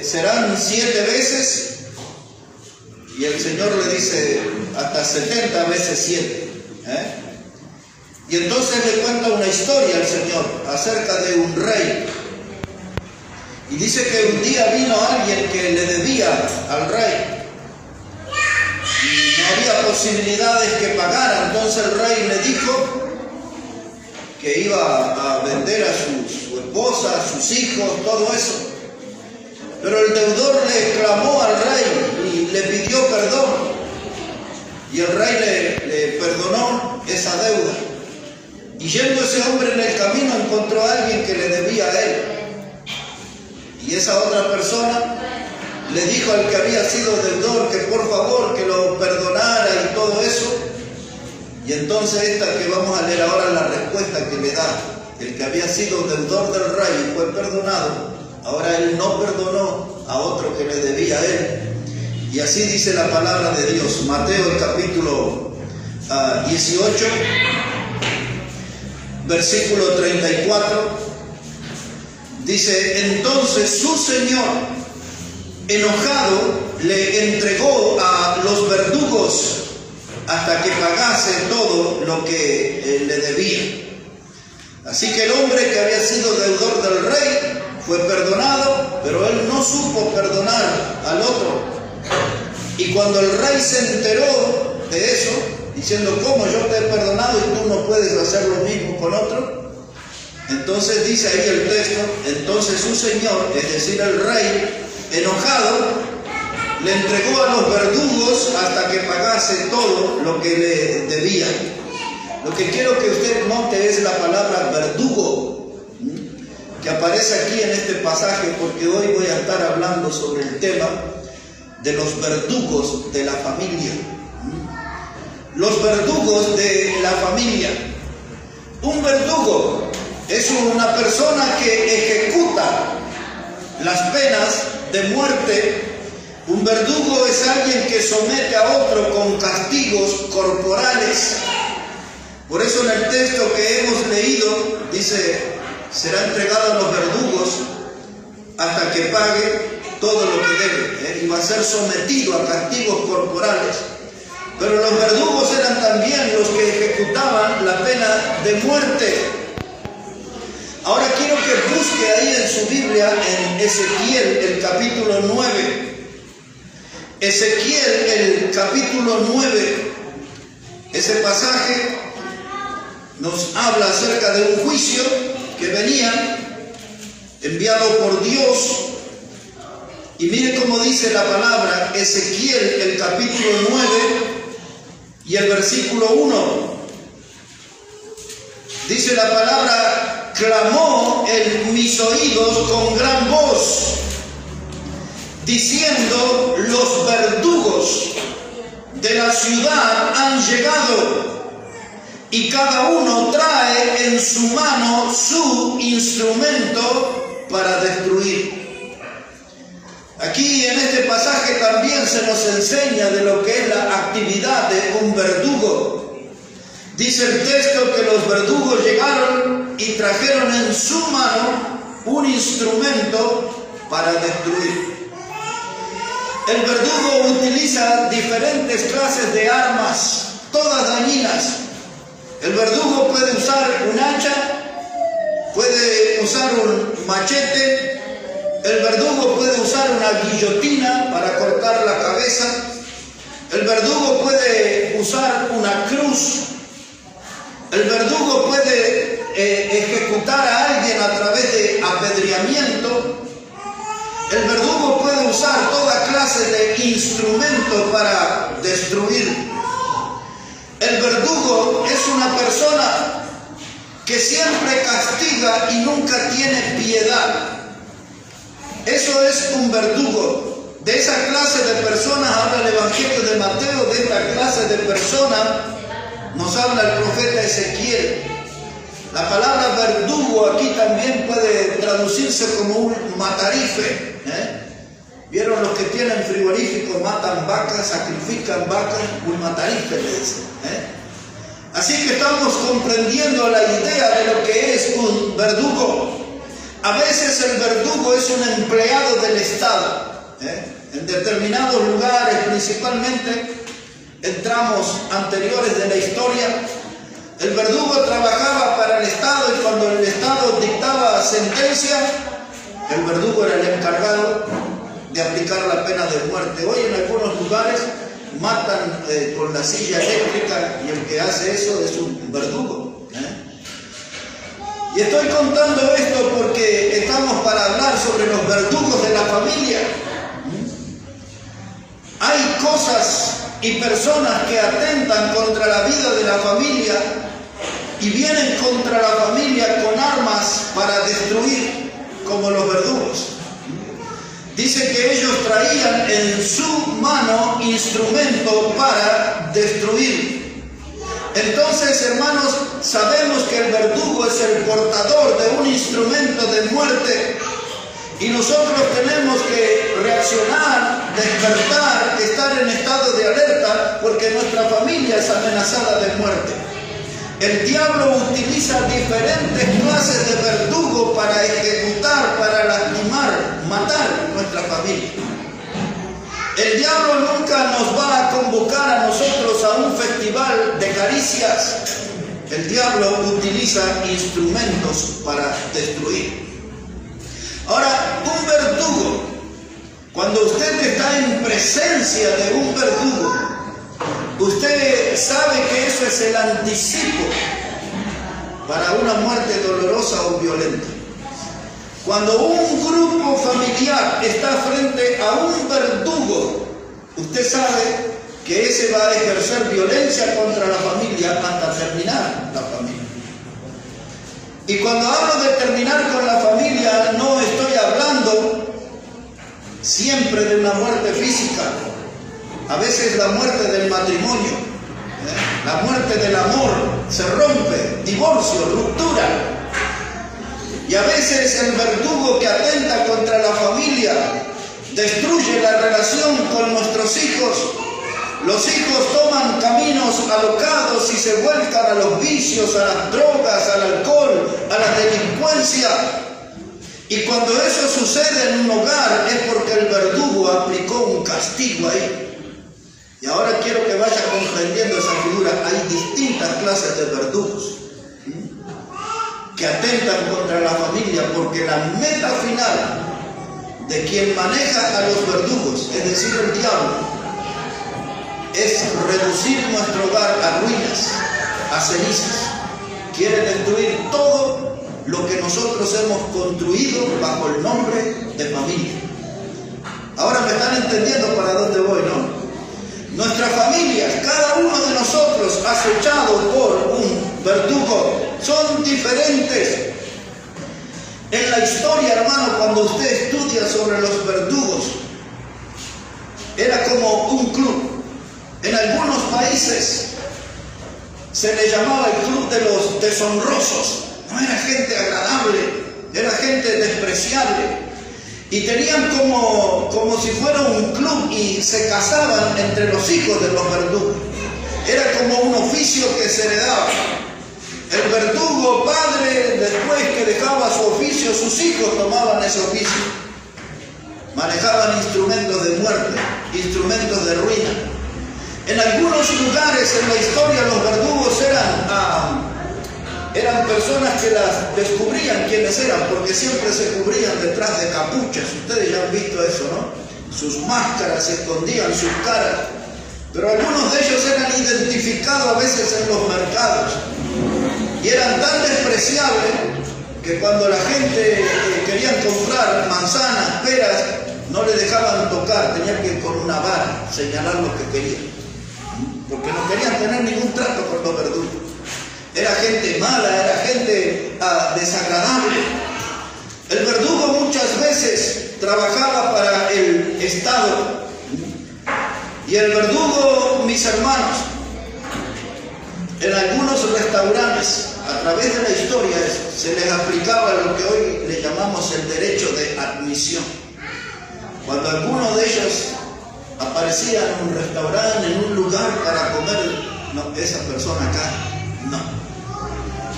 serán 7 veces, y el Señor le dice hasta 70 veces 7. Y entonces le cuenta una historia al Señor acerca de un rey. Y dice que un día vino alguien que le debía al rey. Y no había posibilidades que pagara. Entonces el rey le dijo que iba a vender a su esposa, a sus hijos, todo eso. Pero el deudor le clamó al rey y le pidió perdón. Y el rey le perdonó esa deuda. Y yendo ese hombre en el camino encontró a alguien que le debía a él. Y esa otra persona le dijo al que había sido deudor que por favor que lo perdonara y todo eso. Y entonces esta que vamos a leer ahora la respuesta que le da. El que había sido deudor del rey y fue perdonado, ahora él no perdonó a otro que le debía a él. Y así dice la palabra de Dios. Mateo el capítulo 18, versículo 34. Dice, entonces su señor, enojado, le entregó a los verdugos hasta que pagase todo lo que le debía. Así que el hombre que había sido deudor del rey fue perdonado, pero él no supo perdonar al otro. Y cuando el rey se enteró de eso, diciendo, ¿cómo yo te he perdonado y tú no puedes hacer lo mismo con otro? Entonces dice ahí el texto, entonces su señor, es decir el rey, enojado, le entregó a los verdugos hasta que pagase todo lo que le debía. Lo que quiero que usted note es la palabra verdugo, que aparece aquí en este pasaje, porque hoy voy a estar hablando sobre el tema de los verdugos de la familia. Los verdugos de la familia. Un verdugo es una persona que ejecuta las penas de muerte. Un verdugo es alguien que somete a otro con castigos corporales. Por eso en el texto que hemos leído dice, será entregado a los verdugos hasta que pague todo lo que debe, y va a ser sometido a castigos corporales. Pero los verdugos eran también los que ejecutaban la pena de muerte. Ahora quiero que busque ahí en su Biblia, en Ezequiel, el capítulo 9. Ezequiel, el capítulo 9. Ese pasaje nos habla acerca de un juicio que venía enviado por Dios. Y mire cómo dice la palabra, Ezequiel, el capítulo 9 y el versículo 1. Dice la palabra, clamó en mis oídos con gran voz, diciendo, los verdugos de la ciudad han llegado, y cada uno trae en su mano su instrumento para destruir. Aquí en este pasaje también se nos enseña de lo que es la actividad de un verdugo. Dice el texto que los verdugos llegaron y trajeron en su mano un instrumento para destruir. El verdugo utiliza diferentes clases de armas, todas dañinas. El verdugo puede usar un hacha, puede usar un machete. El verdugo puede usar una guillotina para cortar la cabeza. El verdugo puede usar una cruz. El verdugo puede ejecutar a alguien a través de apedreamiento. El verdugo puede usar toda clase de instrumentos para destruir. El verdugo es una persona que siempre castiga y nunca tiene piedad. Eso es un verdugo. De esa clase de personas habla el Evangelio de Mateo. De esta clase de personas nos habla el profeta Ezequiel. La palabra verdugo aquí también puede traducirse como un matarife. ¿Vieron los que tienen frigorífico? Matan vacas, sacrifican vacas, un matarife le dicen. Así que estamos comprendiendo la idea de lo que es un verdugo. A veces el verdugo es un empleado del Estado. En determinados lugares, principalmente en tramos anteriores de la historia, el verdugo trabajaba para el Estado y cuando el Estado dictaba sentencia, el verdugo era el encargado de aplicar la pena de muerte. Hoy en algunos lugares matan con la silla eléctrica y el que hace eso es un verdugo. Y estoy contando esto porque estamos para hablar sobre los verdugos de la familia. Hay cosas y personas que atentan contra la vida de la familia y vienen contra la familia con armas para destruir, como los verdugos. Dice que ellos traían en su mano instrumento para destruir. Entonces, hermanos, sabemos que el verdugo es el portador de un instrumento de muerte y nosotros tenemos que reaccionar, despertar, estar en estado de alerta porque nuestra familia es amenazada de muerte. El diablo utiliza diferentes clases de verdugo para ejecutar, para lastimar, matar nuestra familia. El diablo nunca nos va a convocar a nosotros a un festival de caricias. El diablo utiliza instrumentos para destruir. Ahora, un verdugo, cuando usted está en presencia de un verdugo, usted sabe que eso es el anticipo para una muerte dolorosa o violenta. Cuando un grupo familiar está frente a un verdugo, usted sabe que ese va a ejercer violencia contra la familia hasta terminar la familia. Y cuando hablo de terminar con la familia, no estoy hablando siempre de una muerte física. A veces la muerte del matrimonio, la muerte del amor, se rompe, divorcio, ruptura. Y a veces el verdugo que atenta contra la familia destruye la relación con nuestros hijos. Los hijos toman caminos alocados y se vuelcan a los vicios, a las drogas, al alcohol, a la delincuencia. Y cuando eso sucede en un hogar es porque el verdugo aplicó un castigo ahí. Y ahora quiero que vaya comprendiendo esa figura. Hay distintas clases de verdugos que atentan contra la familia, porque la meta final de quien maneja a los verdugos, es decir, el diablo, es reducir nuestro hogar a ruinas, a cenizas. Quiere destruir todo lo que nosotros hemos construido bajo el nombre de familia. Ahora me están entendiendo para dónde voy, ¿no? Nuestras familias, cada uno de nosotros acechado por un verdugo, son diferentes. En la historia, hermano, cuando usted estudia sobre los verdugos, era como un club. En algunos países se le llamaba el club de los deshonrosos. No era gente agradable, era gente despreciable. Y tenían como si fuera un club y se casaban entre los hijos de los verdugos. Era como un oficio que se heredaba. El verdugo padre, después que dejaba su oficio, sus hijos tomaban ese oficio. Manejaban instrumentos de muerte, instrumentos de ruina. En algunos lugares en la historia los verdugos eran personas que las descubrían quiénes eran, porque siempre se cubrían detrás de capuchas. Ustedes ya han visto eso, ¿no? Sus máscaras, se escondían sus caras. Pero algunos de ellos eran identificados a veces en los mercados. Y eran tan despreciables que cuando la gente querían comprar manzanas, peras, no le dejaban tocar, tenían que con una vara señalar lo que querían. Porque no querían tener ningún trato con los verdugos. Era gente mala, era gente desagradable. El verdugo muchas veces trabajaba para el Estado. Y el verdugo, mis hermanos, en algunos restaurantes, a través de la historia, se les aplicaba lo que hoy le llamamos el derecho de admisión. Cuando alguno de ellos aparecía en un restaurante, en un lugar para comer, no, esa persona acá, no.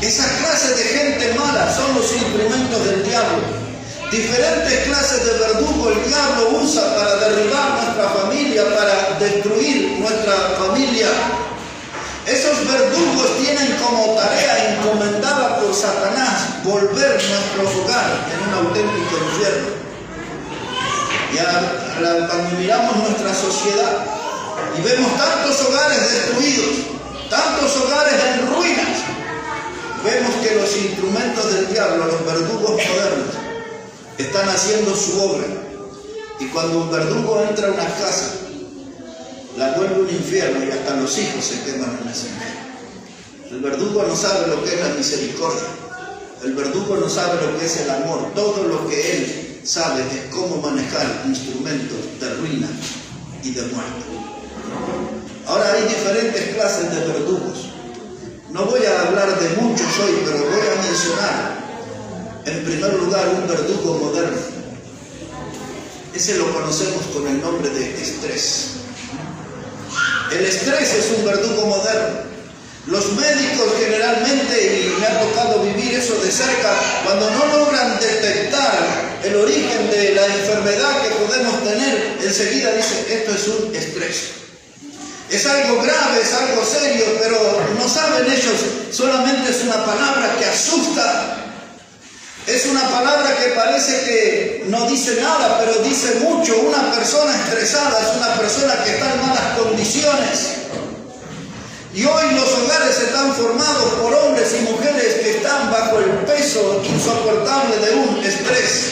Esa clase de gente mala son los instrumentos del diablo. Diferentes clases de verdugo el diablo usa para derribar nuestra familia, para destruir nuestra familia. Esos verdugos tienen como tarea encomendada por Satanás volver nuestro hogar en un auténtico infierno. Cuando miramos nuestra sociedad y vemos tantos hogares destruidos, tantos hogares en ruinas, vemos que los instrumentos del diablo, los verdugos modernos, están haciendo su obra. Y cuando un verdugo entra a una casa, la vuelve un infierno y hasta los hijos se queman en ese infierno. El verdugo no sabe lo que es la misericordia. El verdugo no sabe lo que es el amor. Todo lo que él sabe es cómo manejar instrumentos de ruina y de muerte. Ahora hay diferentes clases de verdugos. No voy a hablar de muchos hoy, pero voy a mencionar en primer lugar un verdugo moderno. Ese lo conocemos con el nombre de estrés. El estrés es un verdugo moderno. Los médicos generalmente, y me ha tocado vivir eso de cerca, cuando no logran detectar el origen de la enfermedad que podemos tener, enseguida dicen, esto es un estrés. Es algo grave, es algo serio, pero no saben ellos, solamente es una palabra que asusta. Es una palabra que parece que no dice nada, pero dice mucho. Una persona estresada es una persona que está en malas condiciones. Y hoy los hogares están formados por hombres y mujeres que están bajo el peso insoportable de un estrés.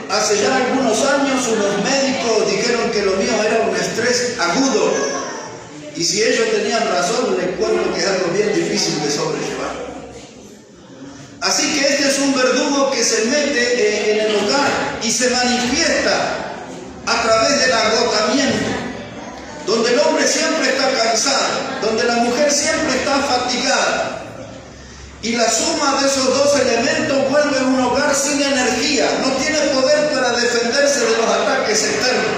Hace ya algunos años unos médicos dijeron que lo mío era un estrés agudo. Y si ellos tenían razón, les cuento que es algo bien difícil de sobrellevar. Así que este es un verdugo que se mete en el hogar y se manifiesta a través del agotamiento, donde el hombre siempre está cansado, donde la mujer siempre está fatigada. Y la suma de esos dos elementos vuelve un hogar sin energía, no tiene poder para defenderse de los ataques externos.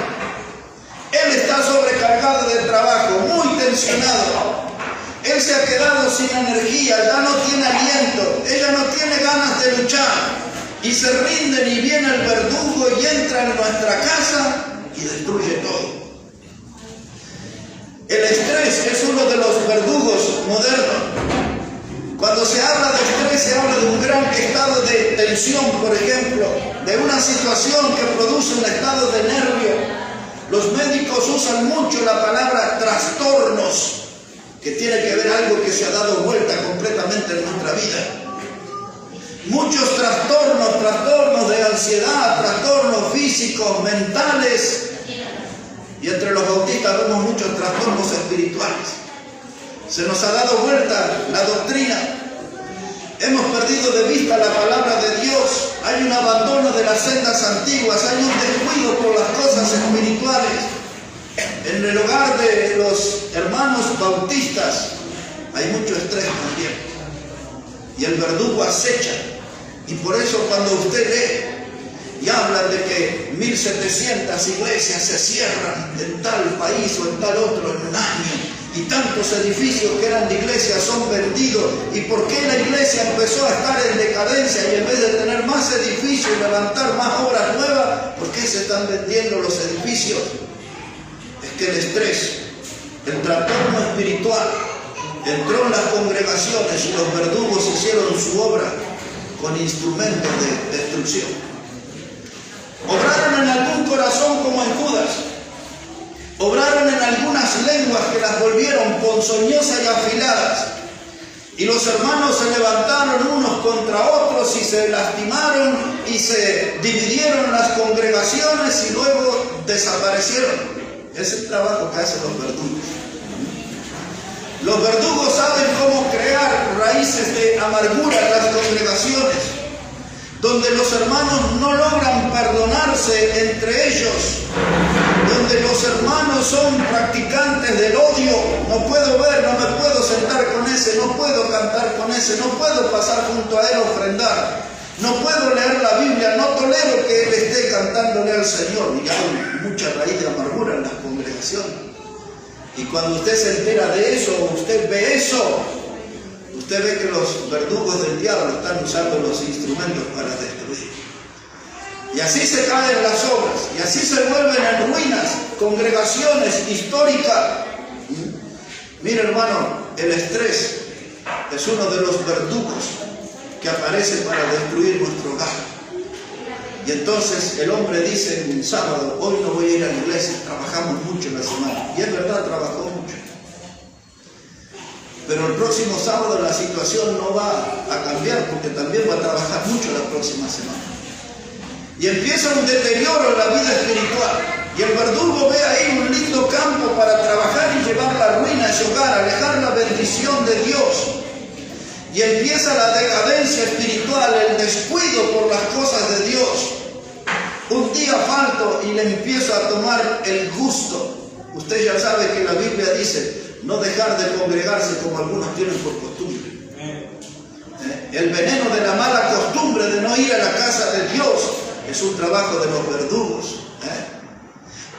Él está sobrecargado de trabajo, muy tensionado. Él se ha quedado sin energía, ya no tiene aliento, ella no tiene ganas de luchar. Y se rinden y viene el verdugo y entra en nuestra casa y destruye todo. El estrés es uno de los verdugos modernos. Cuando se habla de estrés, se habla de un gran estado de tensión, por ejemplo, de una situación que produce un estado de nervio. Los médicos usan mucho la palabra trastornos, que tiene que ver algo que se ha dado vuelta completamente en nuestra vida. Muchos trastornos de ansiedad, trastornos físicos, mentales, y entre los bautistas vemos muchos trastornos espirituales. Se nos ha dado vuelta la doctrina, hemos perdido de vista la palabra de Dios, hay un abandono de las sendas antiguas, hay un descuido por las cosas espirituales. En el hogar de los hermanos bautistas hay mucho estrés también. Y el verdugo acecha. Y por eso cuando usted lee y hablan de que 1700 iglesias se cierran en tal país o en tal otro en un año, y tantos edificios que eran de iglesias son vendidos, ¿y por qué la iglesia empezó a estar en decadencia? Y en vez de tener más edificios y levantar más obras nuevas, ¿por qué se están vendiendo los edificios? Es que el estrés, el trastorno espiritual, entró en las congregaciones y los verdugos hicieron su obra con instrumentos de destrucción. Obraron en algún corazón como en Judas. Obraron en algunas lenguas que las volvieron ponzoñosas y afiladas. Y los hermanos se levantaron unos contra otros y se lastimaron y se dividieron las congregaciones y luego desaparecieron. Es el trabajo que hacen los verdugos. Los verdugos saben cómo crear raíces de amargura en las congregaciones, donde los hermanos no logran perdonarse entre ellos, donde los hermanos son practicantes del odio. No puedo ver, no me puedo sentar con ese, no puedo cantar con ese, no puedo pasar junto a él a ofrendar, no puedo leer la Biblia, no tolero que él esté cantándole al Señor. Y hay mucha raíz de amargura en las congregaciones. Y cuando usted se entera de eso, usted ve eso, usted ve que los verdugos del diablo están usando los instrumentos para destruir. Y así se caen las obras, y así se vuelven en ruinas congregaciones históricas. Mire, hermano, el estrés es uno de los verdugos que aparece para destruir nuestro hogar. Y entonces el hombre dice un sábado, hoy no voy a ir a la iglesia, trabajamos mucho en la semana. Y es verdad, trabajó mucho. Pero el próximo sábado la situación no va a cambiar, porque también va a trabajar mucho la próxima semana. Y empieza un deterioro en la vida espiritual. Y el verdugo ve ahí un lindo campo para trabajar y llevar la ruina a ese hogar, alejar la bendición de Dios. Y empieza la decadencia espiritual, el descuido por las cosas de Dios. Un día falto y le empiezo a tomar el gusto. Usted ya sabe que la Biblia dice, no dejar de congregarse como algunos tienen por costumbre. El veneno de la mala costumbre de no ir a la casa de Dios es un trabajo de los verdugos.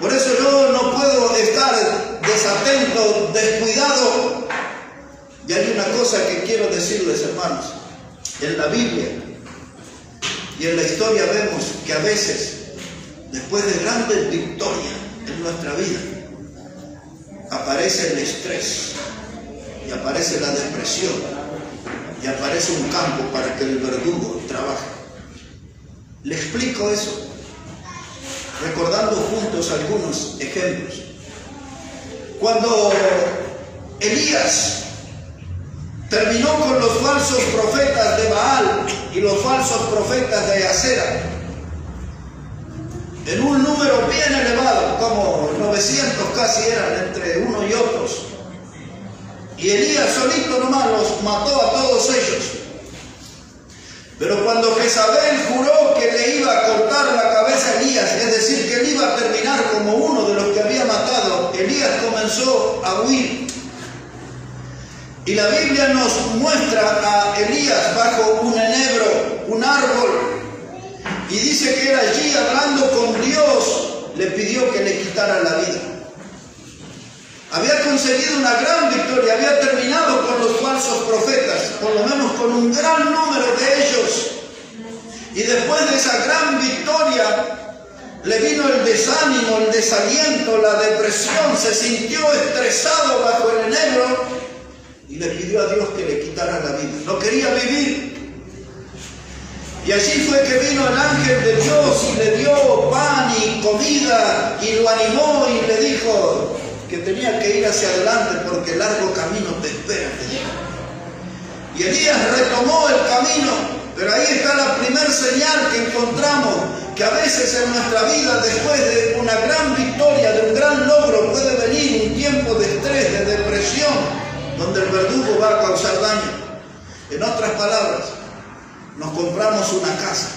Por eso yo no puedo estar desatento, descuidado. Y hay una cosa que quiero decirles, hermanos. En la Biblia y en la historia vemos que a veces, después de grandes victorias en nuestra vida, aparece el estrés y aparece la depresión y aparece un campo para que el verdugo trabaje. Le explico eso, recordando juntos algunos ejemplos. Cuando Elías terminó con los falsos profetas de Baal y los falsos profetas de Acera, en un número bien elevado, como 900 casi eran entre uno y otros, y Elías solito nomás los mató a todos ellos. Pero cuando Jezabel juró que le iba a cortar la cabeza a Elías, es decir, que él iba a terminar como uno de los que había matado, Elías comenzó a huir. Y la Biblia nos muestra a Elías bajo un enebro, un árbol, y dice que él allí hablando con Dios le pidió que le quitara la vida. Había conseguido una gran victoria, había terminado con los falsos profetas, por lo menos con un gran número de ellos. Y después de esa gran victoria le vino el desánimo, el desaliento, la depresión, se sintió estresado bajo el enebro y le pidió a Dios que le quitara la vida. No quería vivir. Y allí fue que vino el ángel de Dios y le dio pan y comida y lo animó y le dijo que tenía que ir hacia adelante porque el largo camino te espera. Y Elías retomó el camino, pero ahí está la primer señal que encontramos, que a veces en nuestra vida, después de una gran victoria, de un gran logro, puede venir un tiempo de estrés, de depresión, donde el verdugo va a causar daño. En otras palabras, nos compramos una casa,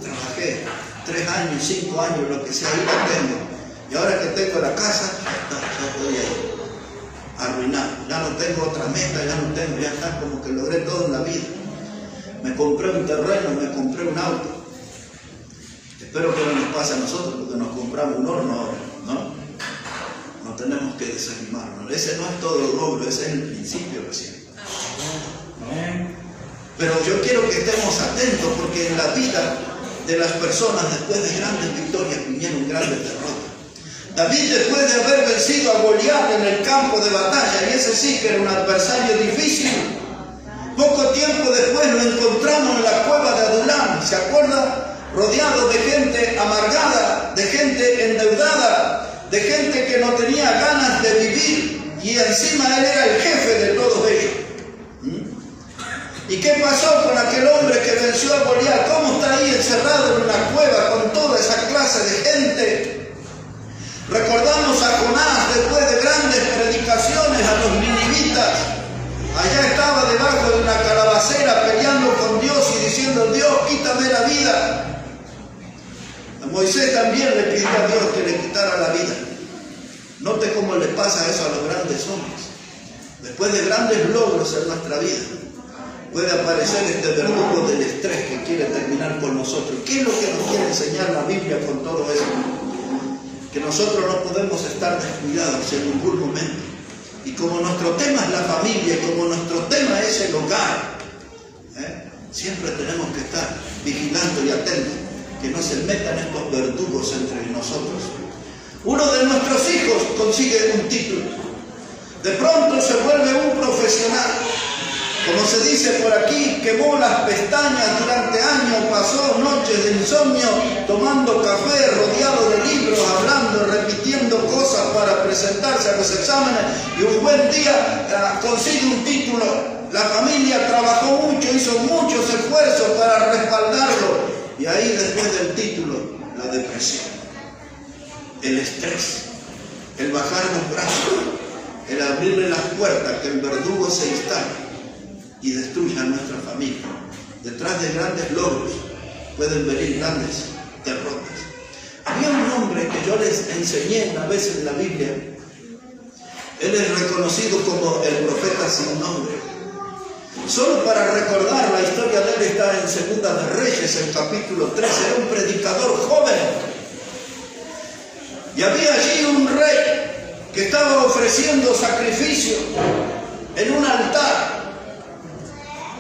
trabajé 3 años, 5 años, lo que sea, ahí la tengo. Y ahora que tengo la casa, ya estoy ahí, arruinado. Ya no tengo otra meta, ya está, como que logré todo en la vida. Me compré un terreno, me compré un auto. Espero que no nos pase a nosotros, porque nos compramos un horno ahora, ¿no? No tenemos que desanimarnos. Ese no es todo el logro, ese es el principio recién. Pero yo quiero que estemos atentos, porque en la vida de las personas, después de grandes victorias, vinieron grandes derrotas. David, después de haber vencido a Goliat en el campo de batalla, y ese sí que era un adversario difícil, poco tiempo después lo encontramos en la cueva de Adulam, ¿se acuerda? Rodeado de gente amargada, de gente endeudada, de gente que no tenía ganas de vivir, y encima él era el jefe de todos ellos. ¿Y qué pasó con aquel hombre que venció a Goliat? ¿Cómo está ahí encerrado en una cueva con toda esa clase de gente? Recordamos a Jonás, después de grandes predicaciones a los ninivitas, allá estaba debajo de una calabacera peleando con Dios y diciendo: Dios, quítame la vida. A Moisés también le pidió a Dios que le quitara la vida. Note cómo le pasa eso a los grandes hombres. Después de grandes logros en nuestra vida, puede aparecer este verdugo del estrés que quiere terminar con nosotros. ¿Qué es lo que nos quiere enseñar la Biblia con todo eso? Que nosotros no podemos estar descuidados en ningún momento. Y como nuestro tema es la familia, y como nuestro tema es el hogar, siempre tenemos que estar vigilando y atentos, que no se metan estos verdugos entre nosotros. Uno de nuestros hijos consigue un título, de pronto se vuelve un profesional, como se dice por aquí, quemó las pestañas durante años, pasó noches de insomnio, tomando café, rodeado de libros, hablando, repitiendo cosas para presentarse a los exámenes, y un buen día consigue un título. La familia trabajó mucho, hizo muchos esfuerzos para respaldarlo, y ahí después del título, la depresión, el estrés, el bajar los brazos, el abrirle las puertas, que el verdugo se instale y destruya a nuestra familia. Detrás de grandes logros pueden venir grandes derrotas. Había un hombre que yo les enseñé una vez en la Biblia. Él es reconocido como el profeta sin nombre. Solo para recordar, la historia de él está en Segunda de Reyes, el capítulo 13. Era un predicador joven. Y había allí un rey que estaba ofreciendo sacrificio en un altar.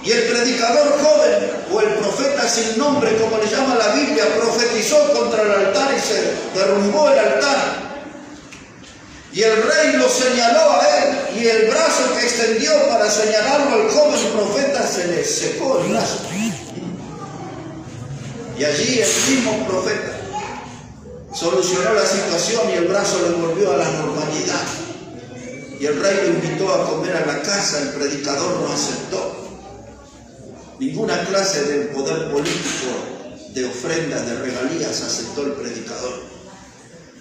Y el predicador joven, o el profeta sin nombre, como le llama la Biblia, profetizó contra el altar y se derrumbó el altar. Y el rey lo señaló a él, y el brazo que extendió para señalarlo al joven profeta se le secó el brazo. Y allí el mismo profeta solucionó la situación y el brazo le volvió a la normalidad. Y el rey lo invitó a comer a la casa, el predicador no aceptó ninguna clase de poder político, de ofrendas, de regalías, aceptó el predicador.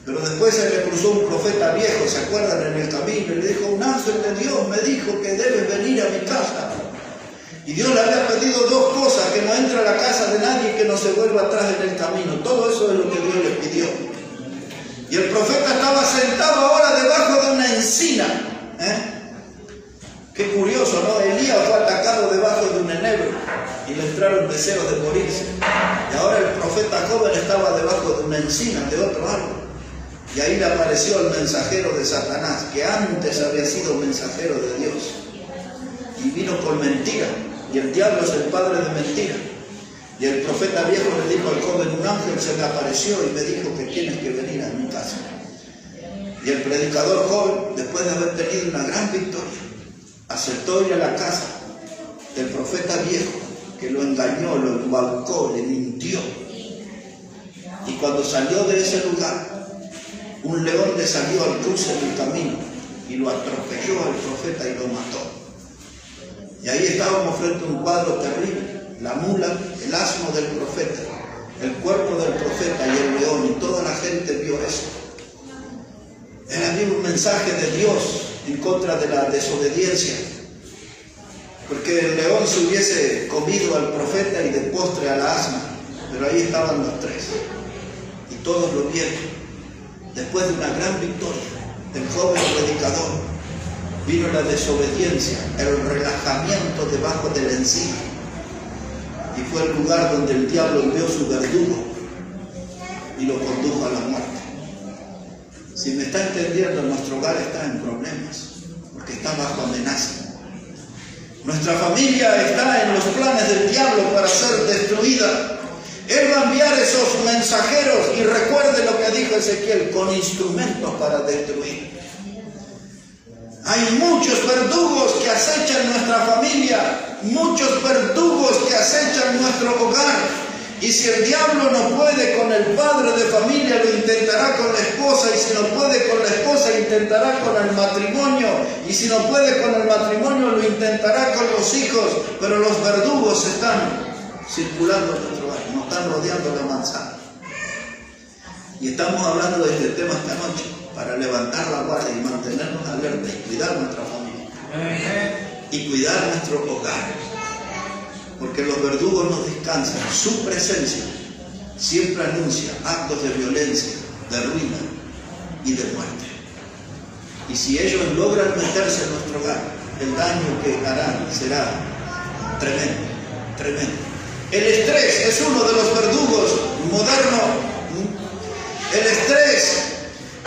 Pero después se le cruzó un profeta viejo, ¿se acuerdan? En el camino, y le dijo: un ángel de Dios me dijo que debes venir a mi casa. Y Dios le había pedido dos cosas: que no entre a la casa de nadie y que no se vuelva atrás en el camino. Todo eso es lo que Dios le pidió. Y el profeta estaba sentado ahora debajo de una encina. Qué curioso, ¿no? Elías fue atacado debajo de un enebro y le entraron deseos de morirse. Y ahora el profeta joven estaba debajo de una encina, de otro árbol. Y ahí le apareció el mensajero de Satanás, que antes había sido mensajero de Dios. Y vino con mentira. Y el diablo es el padre de mentira. Y el profeta viejo le dijo al joven: un ángel se me apareció y me dijo que tienes que venir a mi casa. Y el predicador joven, después de haber tenido una gran victoria, aceptó ir a la casa del profeta viejo, que lo engañó, lo embaucó, le mintió. Y cuando salió de ese lugar, un león le salió al cruce del camino y lo atropelló al profeta y lo mató. Y ahí estábamos frente a un cuadro terrible: la mula, el asno del profeta, el cuerpo del profeta y el león, y toda la gente vio eso. Era un mensaje de Dios en contra de la desobediencia, porque el león se hubiese comido al profeta y de postre a la asna, pero ahí estaban los tres y todos lo vieron. Después de una gran victoria del joven predicador, vino la desobediencia, el relajamiento debajo de la encina, y fue el lugar donde el diablo envió su verdugo y lo condujo a la muerte. Si me está entendiendo, nuestro hogar está en problemas, porque está bajo amenaza. Nuestra familia está en los planes del diablo para ser destruida. Él va a enviar esos mensajeros, y recuerde lo que dijo Ezequiel, con instrumentos para destruir. Hay muchos verdugos que acechan nuestra familia, muchos verdugos que acechan nuestro hogar. Y si el diablo no puede con el padre de familia, lo intentará con la esposa, y si no puede con la esposa, intentará con el matrimonio, y si no puede con el matrimonio, lo intentará con los hijos. Pero los verdugos están circulando en nuestro hogar, nos están rodeando la manzana. Y estamos hablando de este tema esta noche, para levantar la guardia y mantenernos alerta y cuidar nuestra familia y cuidar nuestro hogar. Porque los verdugos no descansan. Su presencia siempre anuncia actos de violencia, de ruina y de muerte. Y si ellos logran meterse en nuestro hogar, el daño que harán será tremendo, tremendo. El estrés es uno de los verdugos modernos. El estrés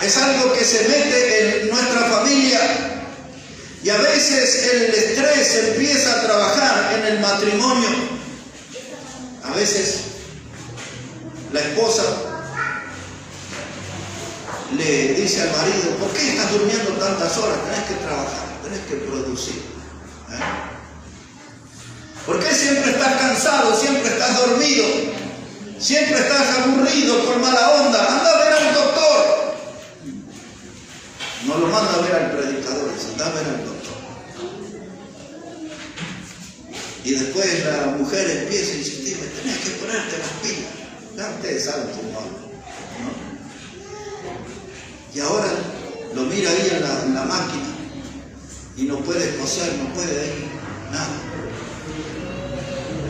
es algo que se mete en nuestra familia Y a veces el estrés empieza a trabajar en el matrimonio. A veces la esposa le dice al marido: ¿por qué estás durmiendo tantas horas? Tenés que trabajar, tenés que producir. ¿Por qué siempre estás cansado, siempre estás dormido, siempre estás aburrido, con mala onda? Anda a ver al doctor. No lo manda a ver al predicador, anda a ver al doctor. Y después la mujer empieza a insistir: tenés que ponerte las pilas. Ya ustedes saben cómo habla, ¿no? Y ahora lo mira ahí en la máquina y no puede coser, no puede ir, nada.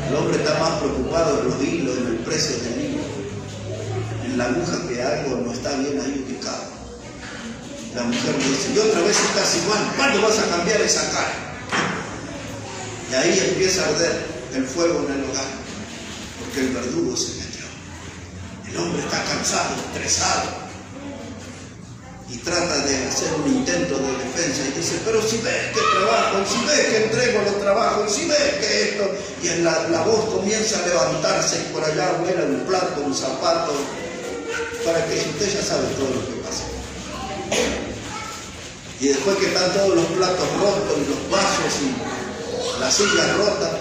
El hombre está más preocupado en los hilos, en el precio del hilo, en la aguja, que algo no está bien ahí ubicado. La mujer le dice: y otra vez estás igual, ¿cuándo vas a cambiar esa cara? Y ahí empieza a arder el fuego en el hogar, porque el verdugo se metió. El hombre está cansado, estresado, y trata de hacer un intento de defensa y dice: pero si ves que trabajo, y si ves que entrego los trabajos, y si ves que esto, y la voz comienza a levantarse, y por allá vuela un plato, un zapato, para que usted ya sabe todo lo que pasa. Y después que están todos los platos rotos, y los vasos, y la silla rota,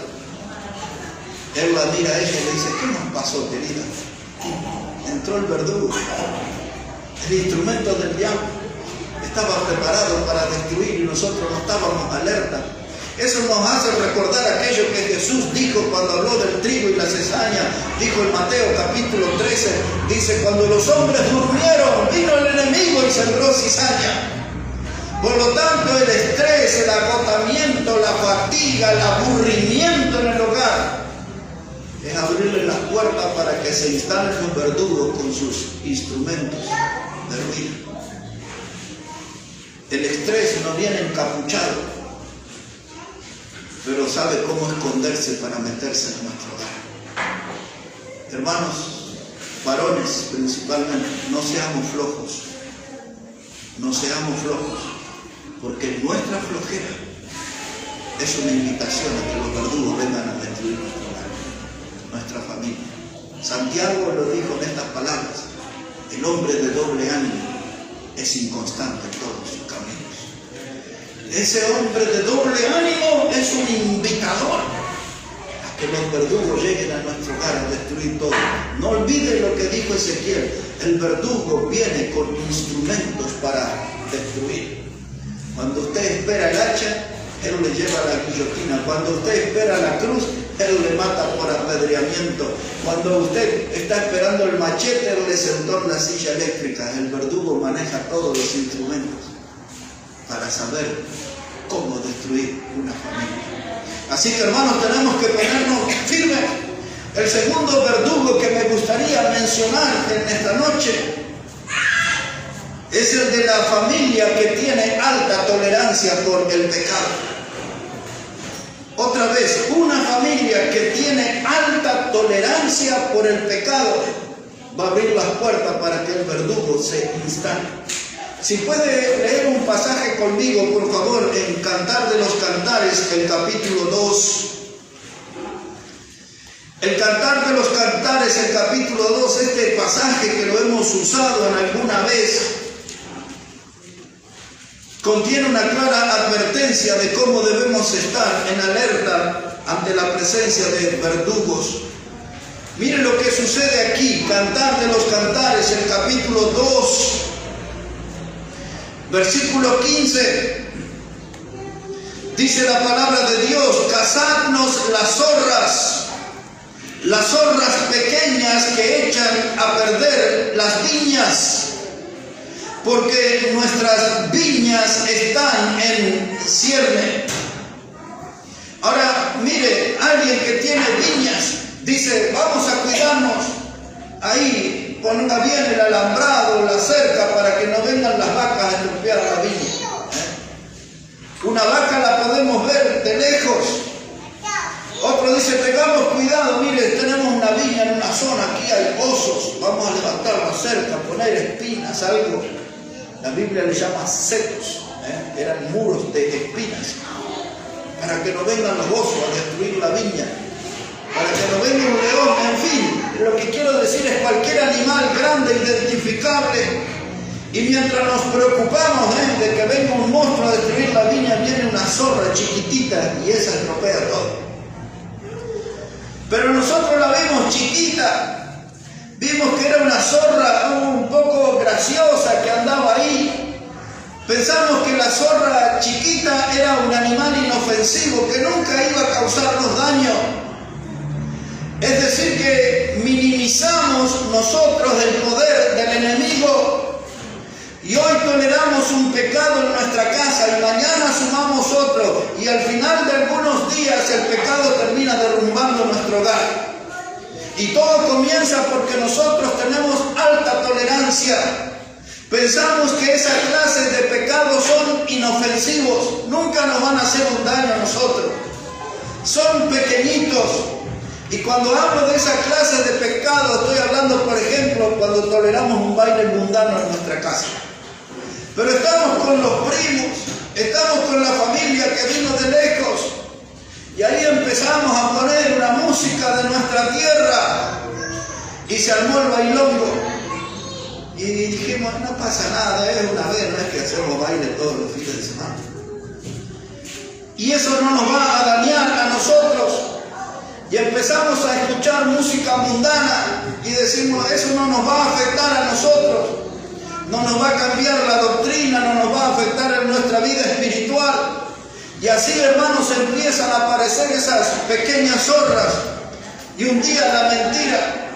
él la mira a ella y le dice: ¿qué nos pasó, querida? Entró el verdugo. El instrumento del diablo estaba preparado para destruir y nosotros no estábamos alerta. Eso nos hace recordar aquello que Jesús dijo cuando habló del trigo y la cizaña. Dijo en Mateo capítulo 13, dice: cuando los hombres durmieron, vino el enemigo y sembró cizaña. Por lo tanto, el estrés, el agotamiento, la fatiga, el aburrimiento en el hogar es abrirle las puertas para que se instalen los verdugos con sus instrumentos de ruina. El estrés no viene encapuchado, pero sabe cómo esconderse para meterse en nuestro hogar. Hermanos, varones principalmente, no seamos flojos. No seamos flojos, porque nuestra flojera es una invitación a que los verdugos vengan a destruir nuestro hogar, nuestra familia. Santiago lo dijo en estas palabras: el hombre de doble ánimo es inconstante en todos sus caminos. Ese hombre de doble ánimo es un invitador a que los verdugos lleguen a nuestro hogar a destruir todo. No olviden lo que dijo Ezequiel: el verdugo viene con instrumentos para destruir. Cuando usted espera el hacha, él le lleva la guillotina. Cuando usted espera la cruz, él le mata por apedreamiento. Cuando usted está esperando el machete, él le sentó en la silla eléctrica. El verdugo maneja todos los instrumentos para saber cómo destruir una familia. Así que, hermanos, tenemos que ponernos firmes. El segundo verdugo que me gustaría mencionar en esta noche es el de la familia que tiene alta tolerancia por el pecado. Otra vez, una familia que tiene alta tolerancia por el pecado va a abrir las puertas para que el verdugo se instale. Si puede leer un pasaje conmigo, por favor, en Cantar de los Cantares, el capítulo 2. El Cantar de los Cantares, el capítulo 2, este pasaje que lo hemos usado en alguna vez, contiene una clara advertencia de cómo debemos estar en alerta ante la presencia de verdugos. Miren lo que sucede aquí, Cantar de los Cantares, el capítulo 2, versículo 15. Dice la palabra de Dios: cazadnos las zorras pequeñas que echan a perder las viñas, porque nuestras viñas están en cierne. Ahora, mire, alguien que tiene viñas dice: vamos a cuidarnos ahí, ponga bien el alambrado, la cerca, para que no vengan las vacas a estropear la viña. Una vaca la podemos ver de lejos. Otro dice: tengamos cuidado, mire, tenemos una viña en una zona, aquí hay pozos, vamos a levantar la cerca, poner espinas, algo. La Biblia le llama setos. Eran muros de espinas, para que no vengan los osos a destruir la viña, para que no venga un león, en fin. Lo que quiero decir es cualquier animal grande, identificable. Y mientras nos preocupamos de que venga un monstruo a destruir la viña, viene una zorra chiquitita y esa estropea todo. Pero nosotros la vimos chiquita, vimos que era una zorra un poco graciosa que andaba ahí. Pensamos que la zorra chiquita era un animal inofensivo que nunca iba a causarnos daño. Es decir, que minimizamos nosotros el poder del enemigo. Y hoy toleramos un pecado en nuestra casa y mañana sumamos otro. Y al final de algunos días el pecado termina derrumbando nuestro hogar. Y todo comienza porque nosotros tenemos alta tolerancia. Pensamos que esa clase de pecados son inofensivos. Nunca nos van a hacer un daño a nosotros. Son pequeñitos. Y cuando hablo de esa clase de pecado, estoy hablando, por ejemplo, cuando toleramos un baile mundano en nuestra casa. Pero estamos con los primos, estamos con la familia que vino de lejos. Y ahí empezamos a poner una música de nuestra tierra. Y se armó el bailongo. Y dijimos, no pasa nada, es una vez, no es que hacemos baile todos los fines de semana. Y eso no nos va a dañar a nosotros. Y empezamos a escuchar música mundana y decimos, eso no nos va a afectar a nosotros. No nos va a cambiar la doctrina, no nos va a afectar en nuestra vida espiritual. Y así, hermanos, empiezan a aparecer esas pequeñas zorras. Y un día la mentira,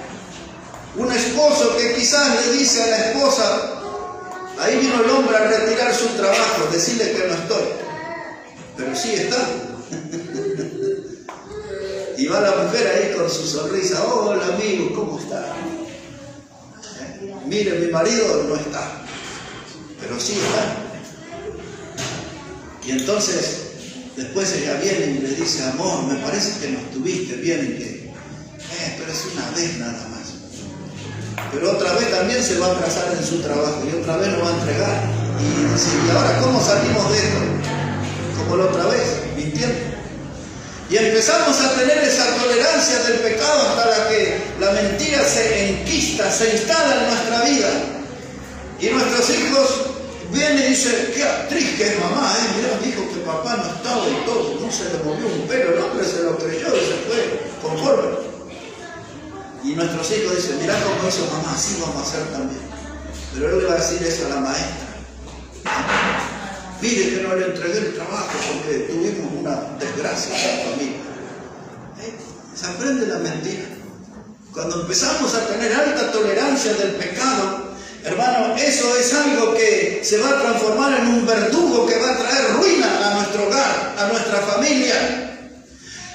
un esposo que quizás le dice a la esposa, ahí vino el hombre a retirar su trabajo, decirle que no estoy. Pero sí está. Y va la mujer ahí con su sonrisa, hola amigo, ¿cómo está? Mire, mi marido no está, pero sí está. Y entonces, después ella viene y le dice, amor, me parece que no estuviste bien y que, pero es una vez nada más. Pero otra vez también se va a atrasar en su trabajo y otra vez lo va a entregar. Y dice, ¿y ahora cómo salimos de esto? Como la otra vez, mintiendo. Y empezamos a tener esa tolerancia del pecado hasta que la mentira se enquista, se instala en nuestra vida. Y nuestros hijos vienen y dicen, qué actriz que es mamá, mirá, dijo que papá no estaba y todo, no se le movió un pelo, el hombre se lo creyó y se fue conforme. Y nuestros hijos dicen, mirá cómo hizo mamá, así vamos a hacer también. Pero él le va a decir eso a la maestra. Mire que no le entregué el trabajo porque tuvimos una desgracia en la familia. Se aprende la mentira. Cuando empezamos a tener alta tolerancia del pecado, hermano, eso es algo que se va a transformar en un verdugo que va a traer ruina a nuestro hogar, a nuestra familia.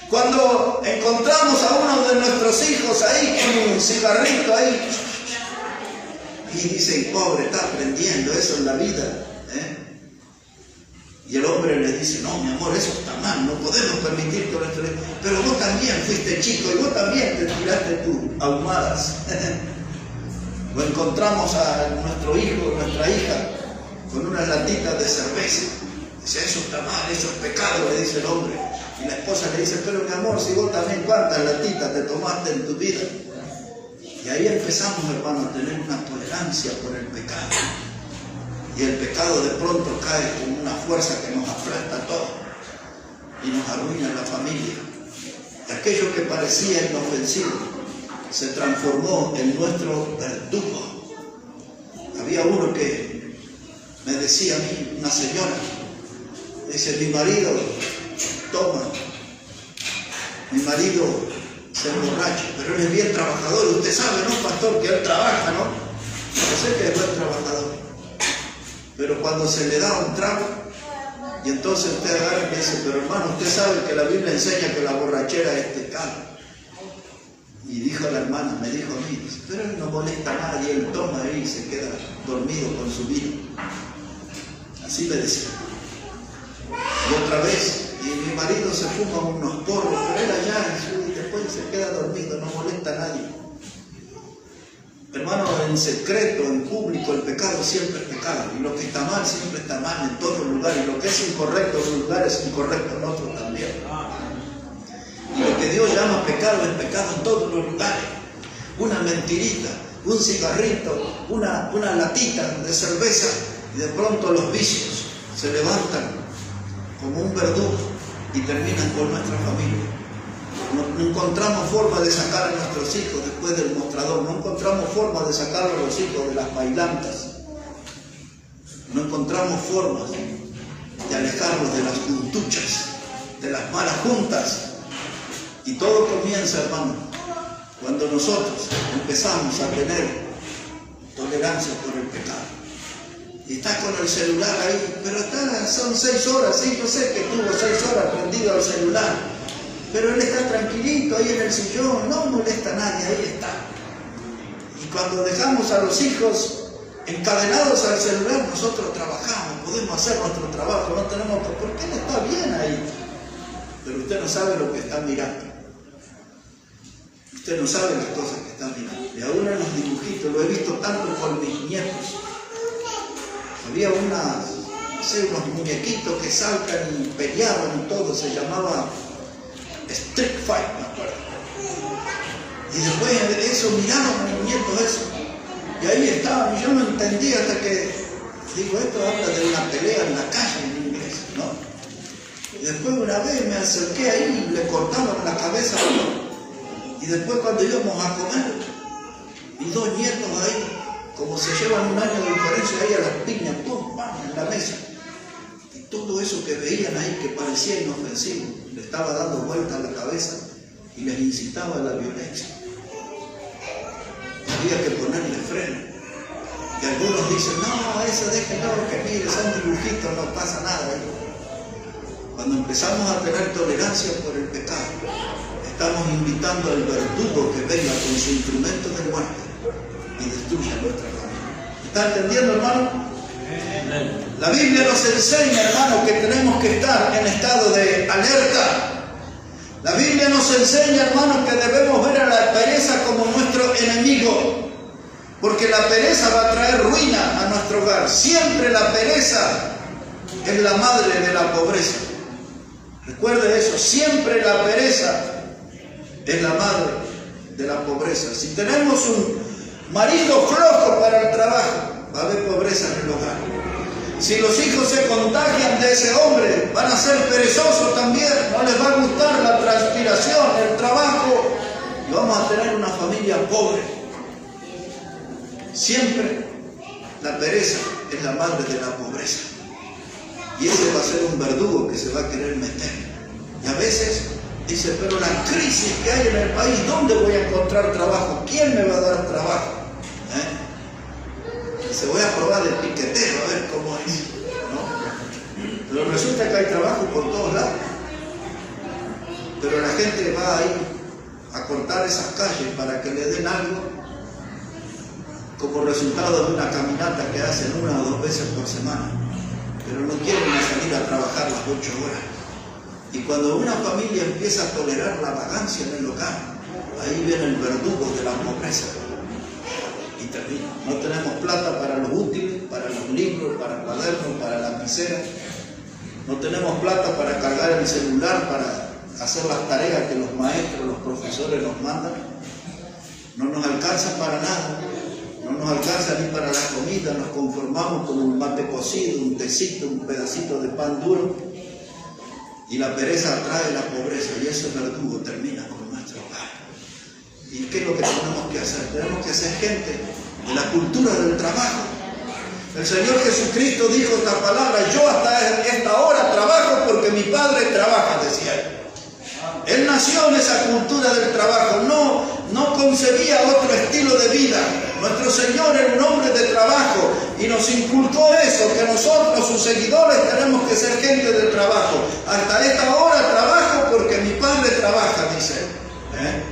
Cuando encontramos a uno de nuestros hijos ahí con un cigarrito ahí y dicen, pobre, está aprendiendo eso en la vida. Y el hombre le dice, no, mi amor, eso está mal, no podemos permitir que nuestro... Pero vos también fuiste chico y vos también te tiraste tus ahumadas. Lo encontramos a nuestro hijo, nuestra hija, con unas latitas de cerveza. Dice, eso está mal, eso es pecado, le dice el hombre. Y la esposa le dice, pero mi amor, si vos también, ¿cuántas latitas te tomaste en tu vida? Y ahí empezamos, hermano, a tener una tolerancia por el pecado. Y el pecado de pronto cae como una fuerza que nos aplasta a todos y nos arruina la familia. Y aquello que parecía inofensivo se transformó en nuestro verdugo. Había uno que me decía a mí, una señora, dice, mi marido toma, mi marido se emborracha, pero él es bien trabajador. Usted sabe, ¿no, pastor? Que él trabaja, ¿no? Yo sé que es buen trabajador. Pero cuando se le da un trago, y entonces usted agarra y dice, pero hermano, usted sabe que la Biblia enseña que la borrachera es pecado. Y dijo la hermana, me dijo a mí, pero él no molesta a nadie, él toma ahí y se queda dormido con su vino. Así me decía. Y otra vez, y mi marido se fuma unos porros, pero él allá, y después se queda dormido, no molesta a nadie. Hermano, en secreto, en público, el pecado siempre es pecado, y lo que está mal siempre está mal en todos los lugares, y lo que es incorrecto en un lugar es incorrecto en otro también. Y lo que Dios llama pecado es pecado en todos los lugares. Una mentirita, un cigarrito, una latita de cerveza, y de pronto los vicios se levantan como un verdugo y terminan con nuestra familia. No encontramos forma de sacar a nuestros hijos después del mostrador, no encontramos forma de sacar a los hijos de las bailantas, no encontramos formas de alejarlos de las juntuchas, de las malas juntas. Y todo comienza, hermano, cuando nosotros empezamos a tener tolerancia por el pecado. Y está con el celular ahí, pero son 6 horas, sí, yo sé que tuvo 6 horas prendido al celular, pero él está tranquilito ahí en el sillón, no molesta a nadie, ahí está. Y cuando dejamos a los hijos encadenados al celular, nosotros trabajamos, podemos hacer nuestro trabajo, no tenemos porque él está bien ahí. Pero usted no sabe lo que está mirando. Usted no sabe las cosas que está mirando. Y aún en los dibujitos, lo he visto tanto con mis nietos. Había unos muñequitos que saltan y peleaban y todo, se llamaba Street Fight, me acuerdo. Y después de eso miraban mis nietos eso. Y ahí estaban, y yo no entendía hasta que, digo, esto habla de una pelea en la calle en inglés, ¿no? Y después una vez me acerqué ahí y le cortaban la cabeza a uno. Y después cuando íbamos a comer, mis 2 nietos ahí, como se llevan 1 año de diferencia ahí a las piñas, ¡pum!, ¡pam!, en la mesa. Y todo eso que veían ahí que parecía inofensivo, le estaba dando vuelta a la cabeza y les incitaba a la violencia. Había que ponerle freno. Y algunos dicen, no, eso déjenlo, que mire, son dibujitos, no pasa nada ahí. Cuando empezamos a tener tolerancia por el pecado, estamos invitando al verdugo que venga con su instrumento de muerte y destruya nuestra familia. ¿Está entendiendo, hermano? La Biblia nos enseña, hermano, que tenemos que estar en estado de alerta. La Biblia nos enseña, hermano, que debemos ver a la pereza como nuestro enemigo, porque la pereza va a traer ruina a nuestro hogar. Siempre la pereza es la madre de la pobreza. Recuerde eso, siempre la pereza es la madre de la pobreza. Si tenemos un marido flojo para el trabajo, va a haber pobreza en el hogar. Si los hijos se contagian de ese hombre, van a ser perezosos también, no les va a gustar la transpiración, el trabajo, y vamos a tener una familia pobre. Siempre la pereza es la madre de la pobreza. Y ese va a ser un verdugo que se va a querer meter. Y a veces dice, pero la crisis que hay en el país, ¿dónde voy a encontrar trabajo? ¿Quién me va a dar trabajo? Se voy a probar el piquetero, a ver cómo es, ¿no? Pero resulta que hay trabajo por todos lados. Pero la gente va ahí a cortar esas calles para que le den algo como resultado de una caminata que hacen 1 o 2 veces por semana. Pero no quieren salir a trabajar las 8 horas. Y cuando una familia empieza a tolerar la vagancia en el hogar, ahí viene el verdugo de la pobreza. Y termina. No tenemos plata para los útiles, para los libros, para cuadernos, para lapiceras. No tenemos plata para cargar el celular, para hacer las tareas que los maestros, los profesores nos mandan. No nos alcanza para nada. No nos alcanza ni para la comida. Nos conformamos con un mate cocido, un tecito, un pedacito de pan duro. Y la pereza atrae la pobreza, y ese verdugo termina con nuestro hogar. ¿Y qué es lo que tenemos que hacer? Tenemos que ser gente de la cultura del trabajo. El Señor Jesucristo dijo esta palabra, yo hasta esta hora trabajo porque mi Padre trabaja, decía él. Él nació en esa cultura del trabajo, no concebía otro estilo de vida. Nuestro Señor era un hombre de trabajo y nos inculcó eso, que nosotros, sus seguidores, tenemos que ser gente de trabajo. Hasta esta hora trabajo porque mi Padre trabaja, dice él.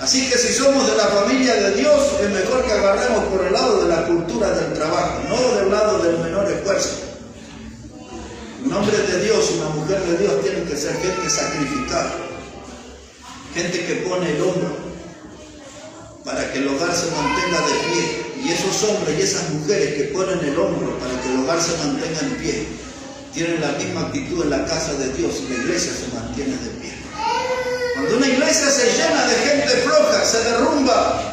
Así que si somos de la familia de Dios, es mejor que agarremos por el lado de la cultura del trabajo, no del lado del menor esfuerzo. Un hombre de Dios, una mujer de Dios, tienen que ser gente sacrificada, gente que pone el hombro para que el hogar se mantenga de pie. Y esos hombres y esas mujeres que ponen el hombro para que el hogar se mantenga en pie, tienen la misma actitud en la casa de Dios y la iglesia se mantiene de pie. Cuando una iglesia se llena de gente floja, se derrumba.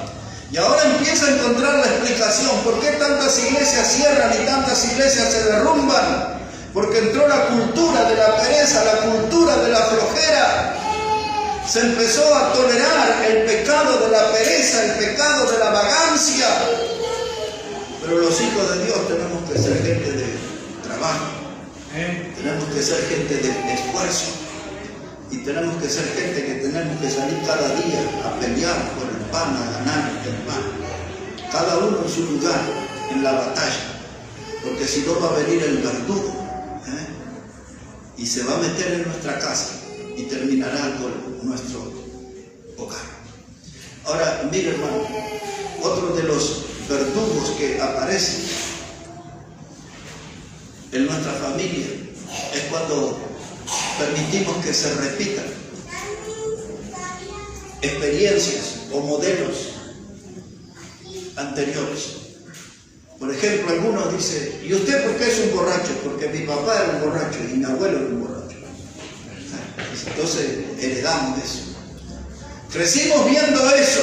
Y ahora empieza a encontrar la explicación. ¿Por qué tantas iglesias cierran y tantas iglesias se derrumban? Porque entró la cultura de la pereza, la cultura de la flojera. Se empezó a tolerar el pecado de la pereza, el pecado de la vagancia. Pero los hijos de Dios tenemos que ser gente de trabajo. Tenemos que ser gente de esfuerzo. Y tenemos que ser gente que tenemos que salir cada día a pelear por el pan, a ganar el pan. Cada uno en su lugar, en la batalla. Porque si no va a venir el verdugo, y se va a meter en nuestra casa y terminará con nuestro hogar. Ahora, mire hermano, otro de los verdugos que aparecen en nuestra familia es cuando permitimos que se repitan experiencias o modelos anteriores. Por ejemplo, algunos dicen, ¿y usted por qué es un borracho? Porque mi papá era un borracho y mi abuelo era un borracho. Entonces heredamos eso. Crecimos viendo eso.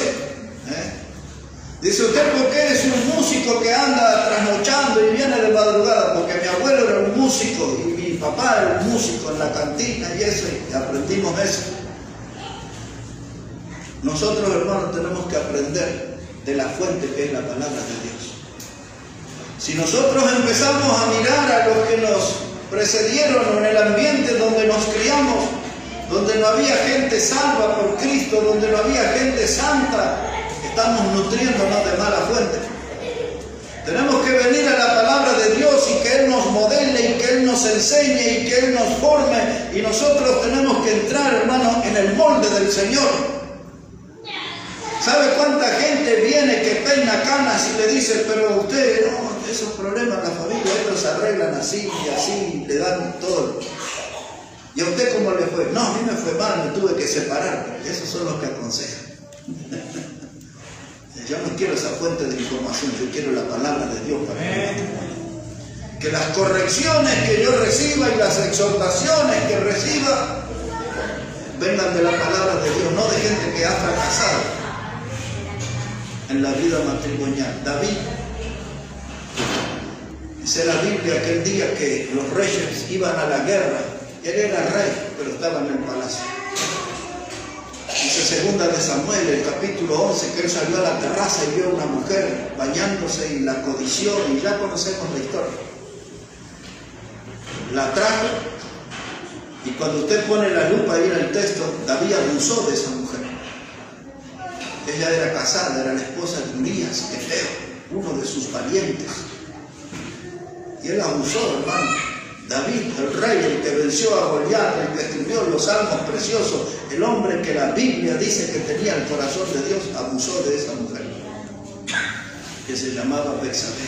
Dice, ¿usted por qué es un músico que anda trasnochando y viene de madrugada? Porque mi abuelo era un músico y mi papá era un músico en la cantina y eso, y aprendimos eso. Nosotros, hermanos, tenemos que aprender de la fuente que es la palabra de Dios. Si nosotros empezamos a mirar a los que nos precedieron en el ambiente donde nos criamos, donde no había gente salva por Cristo, donde no había gente santa, estamos nutriéndonos de mala fuente. Tenemos que venir a la palabra de Dios y que Él nos modele y que Él nos enseñe y que Él nos forme, y nosotros tenemos que entrar, hermano, en el molde del Señor. ¿Sabe cuánta gente viene que peina canas y le dice, pero usted, no, esos problemas en la familia, ellos se arreglan así y así, le dan todo? ¿Y a usted cómo le fue? No, a mí me fue mal, me tuve que separar. Esos son los que aconsejan. Yo no quiero esa fuente de información, yo quiero la palabra de Dios para mí. Que las correcciones que yo reciba y las exhortaciones que reciba vengan de la palabra de Dios, no de gente que ha fracasado en la vida matrimonial. David, dice la Biblia, aquel día que los reyes iban a la guerra, él era rey, pero estaba en el palacio. Dice segunda de Samuel, el capítulo 11, que él salió a la terraza y vio a una mujer bañándose y la codició, y ya conocemos la historia. La trajo, y cuando usted pone la lupa ahí en el texto, David abusó de esa mujer. Ella era casada, era la esposa de Urías, uno de sus parientes. Y él abusó, hermano. David, el rey, el que venció a Goliat, el que escribió los salmos preciosos, el hombre que la Biblia dice que tenía el corazón de Dios, abusó de esa mujer, que se llamaba Betsabé.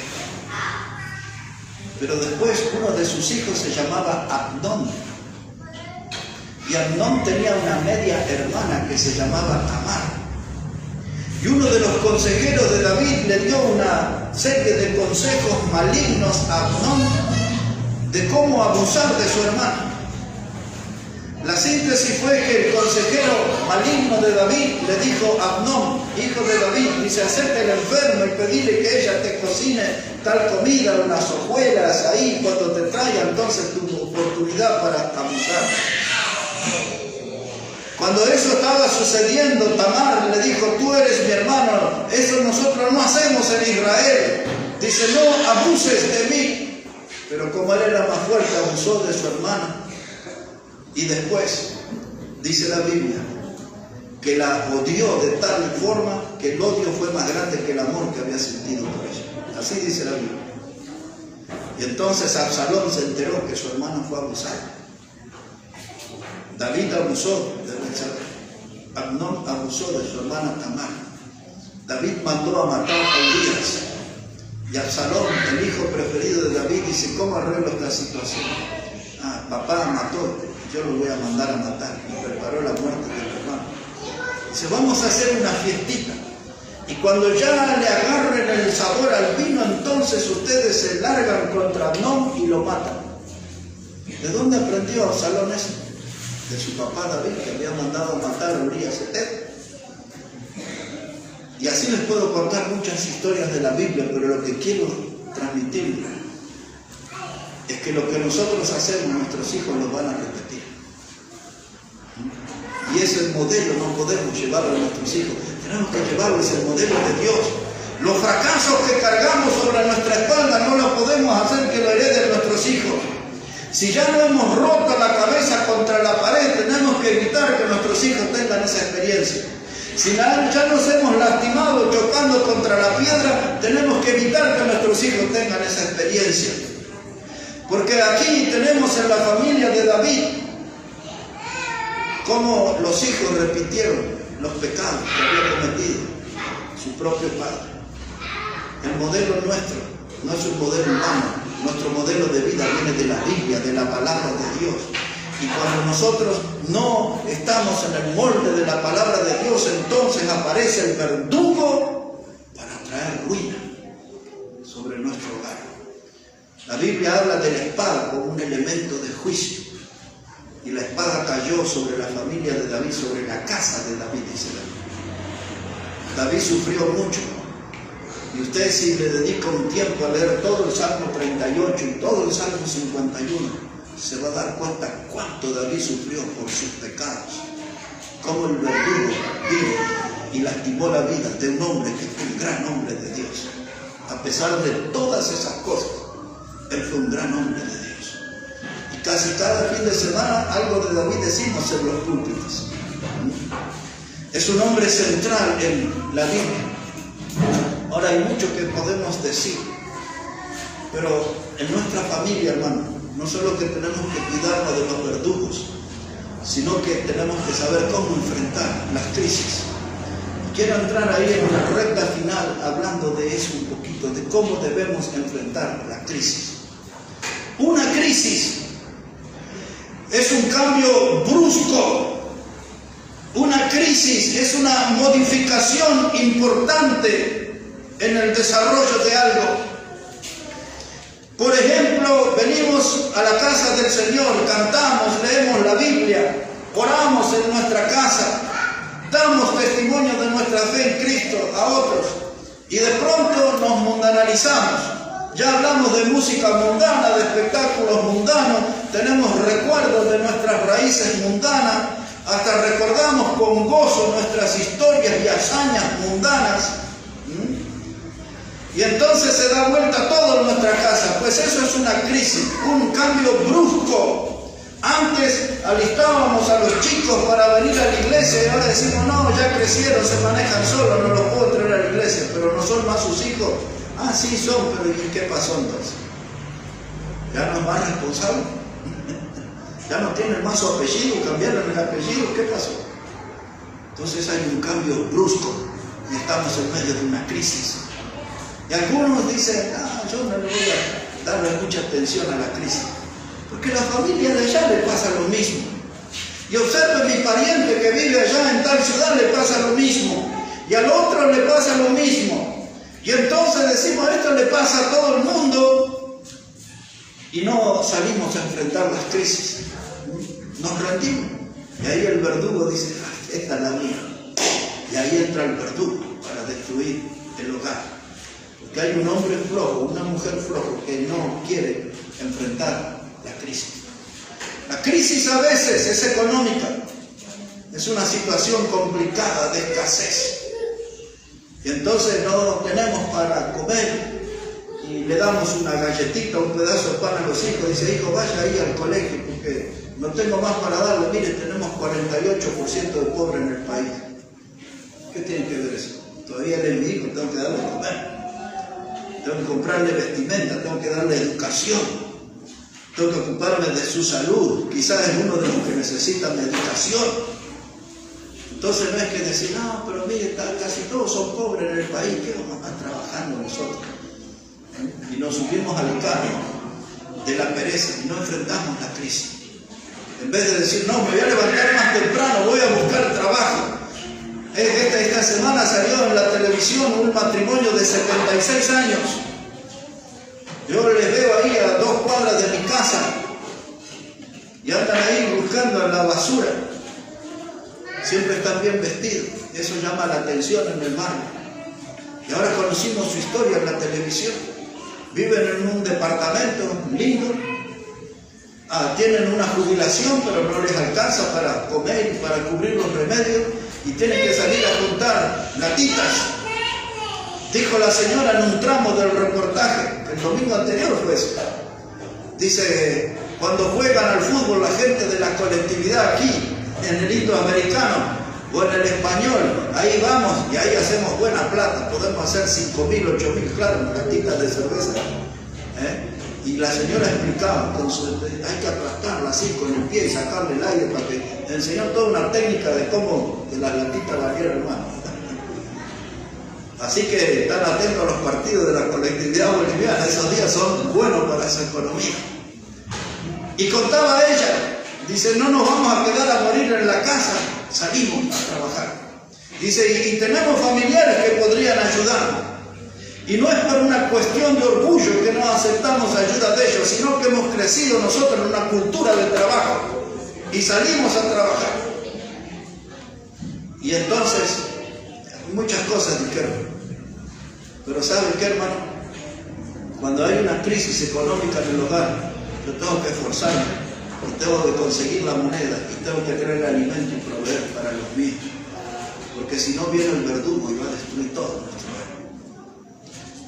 Pero después uno de sus hijos se llamaba Amnón. Y Amnón tenía una media hermana que se llamaba Tamar. Y uno de los consejeros de David le dio una serie de consejos malignos a Amnón de cómo abusar de su hermano. La síntesis fue que el consejero maligno de David le dijo a Amnón, hijo de David, dice, acércate al enfermo y pedile que ella te cocine tal comida, unas hojuelas ahí, cuando te traiga entonces tu oportunidad para abusar. Cuando eso estaba sucediendo, Tamar le dijo, tú eres mi hermano, eso nosotros no hacemos en Israel. Dice, no abuses de mí. Pero como él era más fuerte, abusó de su hermana. Y después, dice la Biblia, que la odió de tal forma que el odio fue más grande que el amor que había sentido por ella. Así dice la Biblia. Y entonces Absalón se enteró que su hermana fue abusada. David abusó de Betsabé. Amnón abusó de su hermana Tamar. David mandó a matar a Urías. Y Absalón, el hijo preferido de David, dice, ¿cómo arreglo esta situación? Ah, papá mató, yo lo voy a mandar a matar. Y preparó la muerte del hermano. Dice, vamos a hacer una fiestita. Y cuando ya le agarren el sabor al vino, entonces ustedes se largan contra Amnón y lo matan. ¿De dónde aprendió Absalón eso? De su papá David, que había mandado a matar a Urías Eteo. Y así les puedo contar muchas historias de la Biblia, pero lo que quiero transmitirles es que lo que nosotros hacemos, nuestros hijos lo van a repetir. Y ese modelo no podemos llevarlo a nuestros hijos. Tenemos que llevarles el modelo de Dios. Los fracasos que cargamos sobre nuestra espalda no los podemos hacer que lo hereden nuestros hijos. Si ya no hemos roto la cabeza contra la pared, tenemos que evitar que nuestros hijos tengan esa experiencia. Si ya nos hemos lastimado chocando contra la piedra, tenemos que evitar que nuestros hijos tengan esa experiencia. Porque aquí tenemos en la familia de David cómo los hijos repitieron los pecados que había cometido su propio padre. El modelo nuestro no es un modelo humano. Nuestro modelo de vida viene de la Biblia, de la palabra de Dios. Y cuando nosotros no estamos en el molde de la palabra de Dios, entonces aparece el verdugo para traer ruina sobre nuestro hogar. La Biblia habla de la espada como un elemento de juicio. Y la espada cayó sobre la familia de David, sobre la casa de David, dice la Biblia. David sufrió mucho. Y usted, si le dedica un tiempo a leer todo el Salmo 38 y todo el Salmo 51, se va a dar cuenta cuánto David sufrió por sus pecados. Cómo el verdugo vino y lastimó la vida de un hombre que fue un gran hombre de Dios. A pesar de todas esas cosas, él fue un gran hombre de Dios. Y casi cada fin de semana algo de David decimos en los púlpitos. Es un hombre central en la Biblia. Ahora hay mucho que podemos decir, pero en nuestra familia, hermano, no solo que tenemos que cuidarnos de los verdugos, sino que tenemos que saber cómo enfrentar las crisis. Quiero entrar ahí en la recta final hablando de eso un poquito, de cómo debemos enfrentar la crisis. Una crisis es un cambio brusco. Una crisis es una modificación importante en el desarrollo de algo. Por ejemplo, venimos a la casa del Señor, cantamos, leemos la Biblia, oramos en nuestra casa, damos testimonio de nuestra fe en Cristo a otros y de pronto nos mundanalizamos. Ya hablamos de música mundana, de espectáculos mundanos, tenemos recuerdos de nuestras raíces mundanas, hasta recordamos con gozo nuestras historias y hazañas mundanas. Y entonces se da vuelta todo en nuestra casa. Pues eso es una crisis, un cambio brusco. Antes alistábamos a los chicos para venir a la iglesia y ahora decimos, no, ya crecieron, se manejan solos, no los puedo traer a la iglesia, pero no son más sus hijos. Ah, sí son, pero ¿y qué pasó entonces? ¿Ya no es más responsable? ¿Ya no tienen más su apellido? ¿Cambiaron el apellido? ¿Qué pasó? Entonces hay un cambio brusco y estamos en medio de una crisis. Y algunos dicen, yo no le voy a darle mucha atención a la crisis, porque a la familia de allá le pasa lo mismo. Y observe mi pariente que vive allá en tal ciudad, le pasa lo mismo. Y al otro le pasa lo mismo. Y entonces decimos, esto le pasa a todo el mundo. Y no salimos a enfrentar las crisis. Nos rendimos. Y ahí el verdugo dice, esta es la mía. Y ahí entra el verdugo para destruir el hogar. Que hay un hombre flojo, una mujer flojo que no quiere enfrentar la crisis. La crisis a veces es económica, es una situación complicada de escasez. Y entonces no tenemos para comer y le damos una galletita, un pedazo de pan a los hijos. Dice, hijo, vaya ahí al colegio porque no tengo más para darle. Mire, tenemos 48% de pobres en el país. ¿Qué tiene que ver eso? Todavía le digo, tengo que darle de comer. Tengo que comprarle vestimenta, tengo que darle educación, tengo que ocuparme de su salud. Quizás es uno de los que necesita medicación. Entonces no es que decir, no, pero mire, casi todos son pobres en el país, ¿qué vamos a estar trabajando nosotros? Y nos subimos al carro de la pereza y no enfrentamos la crisis. En vez de decir, no, me voy a levantar más temprano, voy a buscar trabajo. Esta semana salió en la televisión un matrimonio de 76 años. Yo les veo ahí a 2 cuadras de mi casa y andan ahí buscando en la basura. Siempre están bien vestidos. Eso llama la atención en el barrio. Y ahora conocimos su historia en la televisión. Viven en un departamento lindo. Tienen una jubilación, pero no les alcanza para comer y para cubrir los remedios. Y tienen que salir a juntar latitas. Dijo la señora en un tramo del reportaje, el domingo anterior fue eso. Dice, cuando juegan al fútbol la gente de la colectividad aquí, en el indoamericano o en el español, ahí vamos y ahí hacemos buena plata. Podemos hacer 5.000, 8.000, claro, latitas de cerveza. Y la señora explicaba, hay que aplastarla así con el pie y sacarle el aire para que enseñó toda una técnica de cómo de las latitas valieron más. Así que están atentos a los partidos de la colectividad boliviana, esos días son buenos para esa economía. Y contaba ella, dice, no nos vamos a quedar a morir en la casa, salimos a trabajar. Dice, y tenemos familiares que podrían ayudarnos. Y no es por una cuestión de orgullo que no aceptamos ayuda de ellos, sino que hemos crecido nosotros en una cultura de trabajo y salimos a trabajar. Y entonces, muchas cosas dijeron. Pero ¿saben qué, hermano? Cuando hay una crisis económica en el hogar, yo tengo que esforzarme, y tengo que conseguir la moneda, y tengo que traer alimento y proveer para los míos. Porque si no viene el verdugo y va a destruir todo nuestro hogar.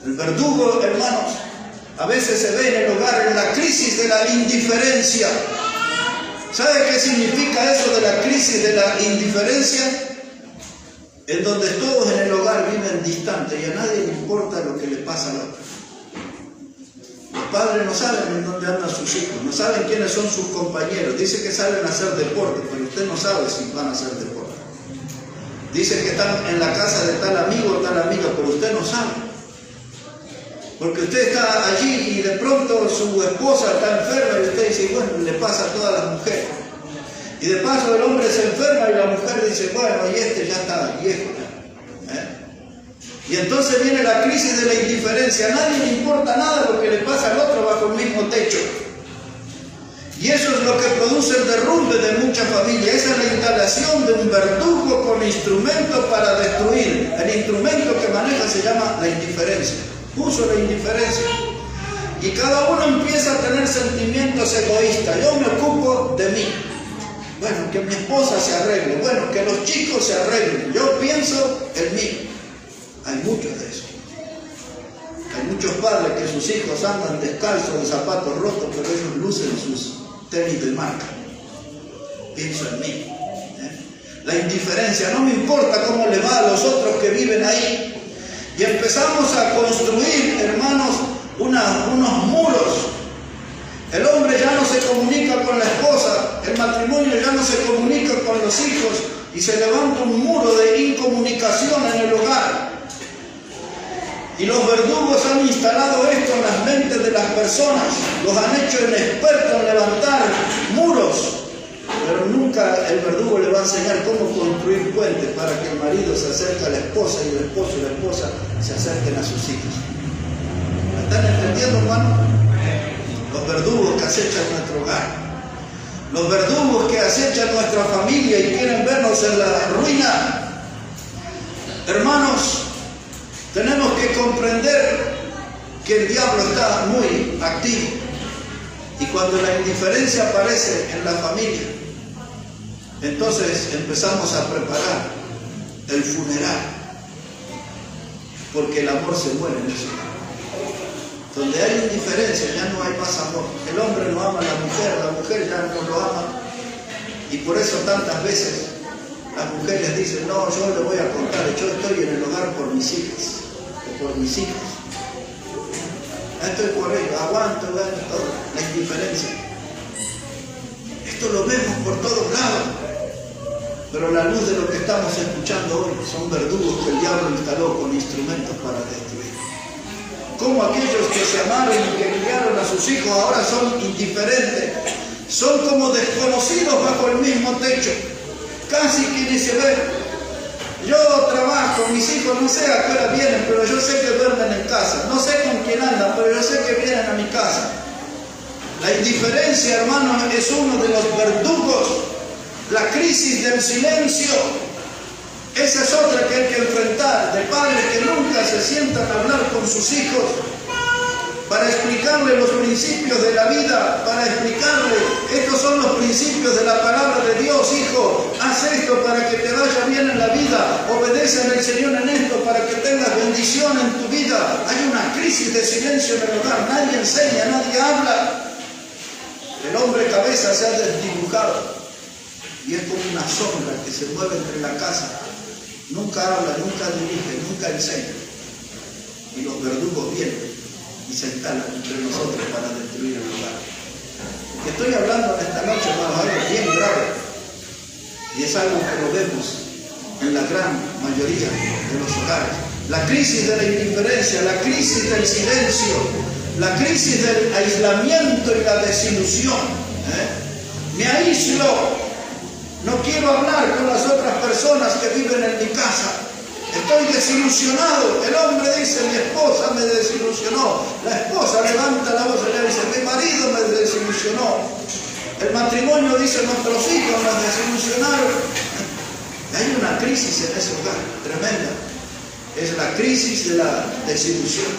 El verdugo, hermanos, a veces se ve en el hogar en la crisis de la indiferencia. ¿Sabe qué significa eso de la crisis de la indiferencia? En donde todos en el hogar viven distantes y a nadie le importa lo que le pasa al otro. Los padres no saben en dónde andan sus hijos, no saben quiénes son sus compañeros. Dice que salen a hacer deporte, pero usted no sabe si van a hacer deporte. Dice que están en la casa de tal amigo o tal amiga, pero usted no sabe. Porque usted está allí y de pronto su esposa está enferma y usted dice, bueno, le pasa a todas las mujeres. Y de paso el hombre se enferma y la mujer dice, bueno, y este ya está viejo. Y entonces viene la crisis de la indiferencia. A nadie le importa nada lo que le pasa al otro bajo el mismo techo. Y eso es lo que produce el derrumbe de muchas familias. Esa es la instalación de un verdugo con instrumentos para destruir. El instrumento que maneja se llama la indiferencia. Puso la indiferencia. Y cada uno empieza a tener sentimientos egoístas. Yo me ocupo de mí. Bueno, que mi esposa se arregle. Bueno, que los chicos se arreglen. Yo pienso en mí. Hay muchos de eso. Hay muchos padres que sus hijos andan descalzos de zapatos rotos, pero ellos lucen sus tenis de marca. Pienso en mí. La indiferencia. No me importa cómo le va a los otros que viven ahí. Y empezamos a construir, hermanos, unos muros. El hombre ya no se comunica con la esposa, el matrimonio ya no se comunica con los hijos y se levanta un muro de incomunicación en el hogar. Y los verdugos han instalado esto en las mentes de las personas, los han hecho en expertos en levantar muros, pero nunca el verdugo le va a enseñar cómo construir puentes para que el marido se acerque a la esposa y el esposo y la esposa se acerquen a sus hijos. ¿Me están entendiendo, hermano? Los verdugos que acechan nuestro hogar, los verdugos que acechan nuestra familia y quieren vernos en la ruina. Hermanos, tenemos que comprender que el diablo está muy activo y cuando la indiferencia aparece en la familia, entonces empezamos a preparar el funeral, porque el amor se muere en ese hogar. Donde hay indiferencia ya no hay más amor. El hombre no ama a la mujer ya no lo ama. Y por eso tantas veces las mujeres dicen, no, yo le voy a contar, yo estoy en el hogar por mis hijas o por mis hijos. Estoy por ello, aguanto todo, la indiferencia. Esto lo vemos por todos lados. Pero la luz de lo que estamos escuchando hoy son verdugos que el diablo instaló con instrumentos para destruir. Como aquellos que se amaron y que criaron a sus hijos ahora son indiferentes, son como desconocidos bajo el mismo techo, casi que ni se ven. Yo trabajo, mis hijos no sé a qué hora vienen, pero yo sé que duermen en casa. No sé con quién andan, pero yo sé que vienen a mi casa. La indiferencia, hermanos, es uno de los verdugos. La crisis del silencio, esa es otra que hay que enfrentar. De padres que nunca se sientan a hablar con sus hijos para explicarles los principios de la vida, para explicarles, estos son los principios de la palabra de Dios, hijo, haz esto para que te vaya bien en la vida, obedece al Señor en esto para que tengas bendición en tu vida. Hay una crisis de silencio en el hogar, nadie enseña, nadie habla. El hombre cabeza se ha desdibujado y es como una sombra que se mueve entre la casa. Nunca habla, nunca dirige, nunca enseña. Y los verdugos vienen y se instalan entre nosotros para destruir el hogar. Y estoy hablando en esta noche, hermanos, algo bien grave. Y es algo que lo vemos en la gran mayoría de los hogares. La crisis de la indiferencia, la crisis del silencio, la crisis del aislamiento y la desilusión. Me aíslo. No quiero hablar con las otras personas que viven en mi casa. Estoy desilusionado. El hombre dice, mi esposa me desilusionó. La esposa levanta la voz y le dice, mi marido me desilusionó. El matrimonio dice, nuestros hijos nos desilusionaron. Hay una crisis en ese hogar tremenda. Es la crisis de la desilusión.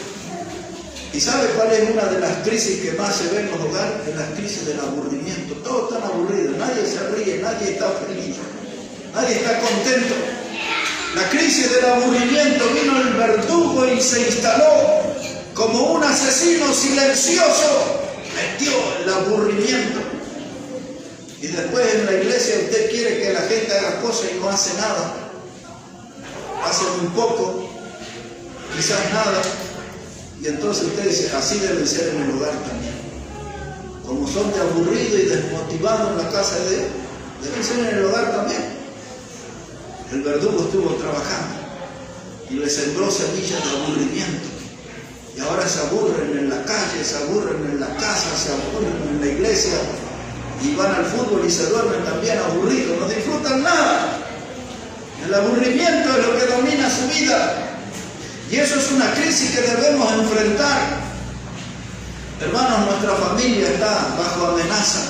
¿Y sabe cuál es una de las crisis que más se ve en los hogares? Es la crisis del aburrimiento. Todos están aburridos, nadie se ríe, nadie está feliz, nadie está contento. La crisis del aburrimiento, vino el verdugo y se instaló como un asesino silencioso, metió el aburrimiento. Y después en la iglesia usted quiere que la gente haga cosas y no hace nada. Hace muy poco, quizás nada. Y entonces usted dice, así debe ser en el hogar también. Como son de aburrido y desmotivado en la casa de Dios, deben ser en el hogar también. El verdugo estuvo trabajando y le sembró semillas de aburrimiento. Y ahora se aburren en la calle, se aburren en la casa, se aburren en la iglesia. Y van al fútbol y se duermen también aburridos, no disfrutan nada. El aburrimiento es lo que domina su vida. Y eso es una crisis que debemos enfrentar. Hermanos, nuestra familia está bajo amenaza.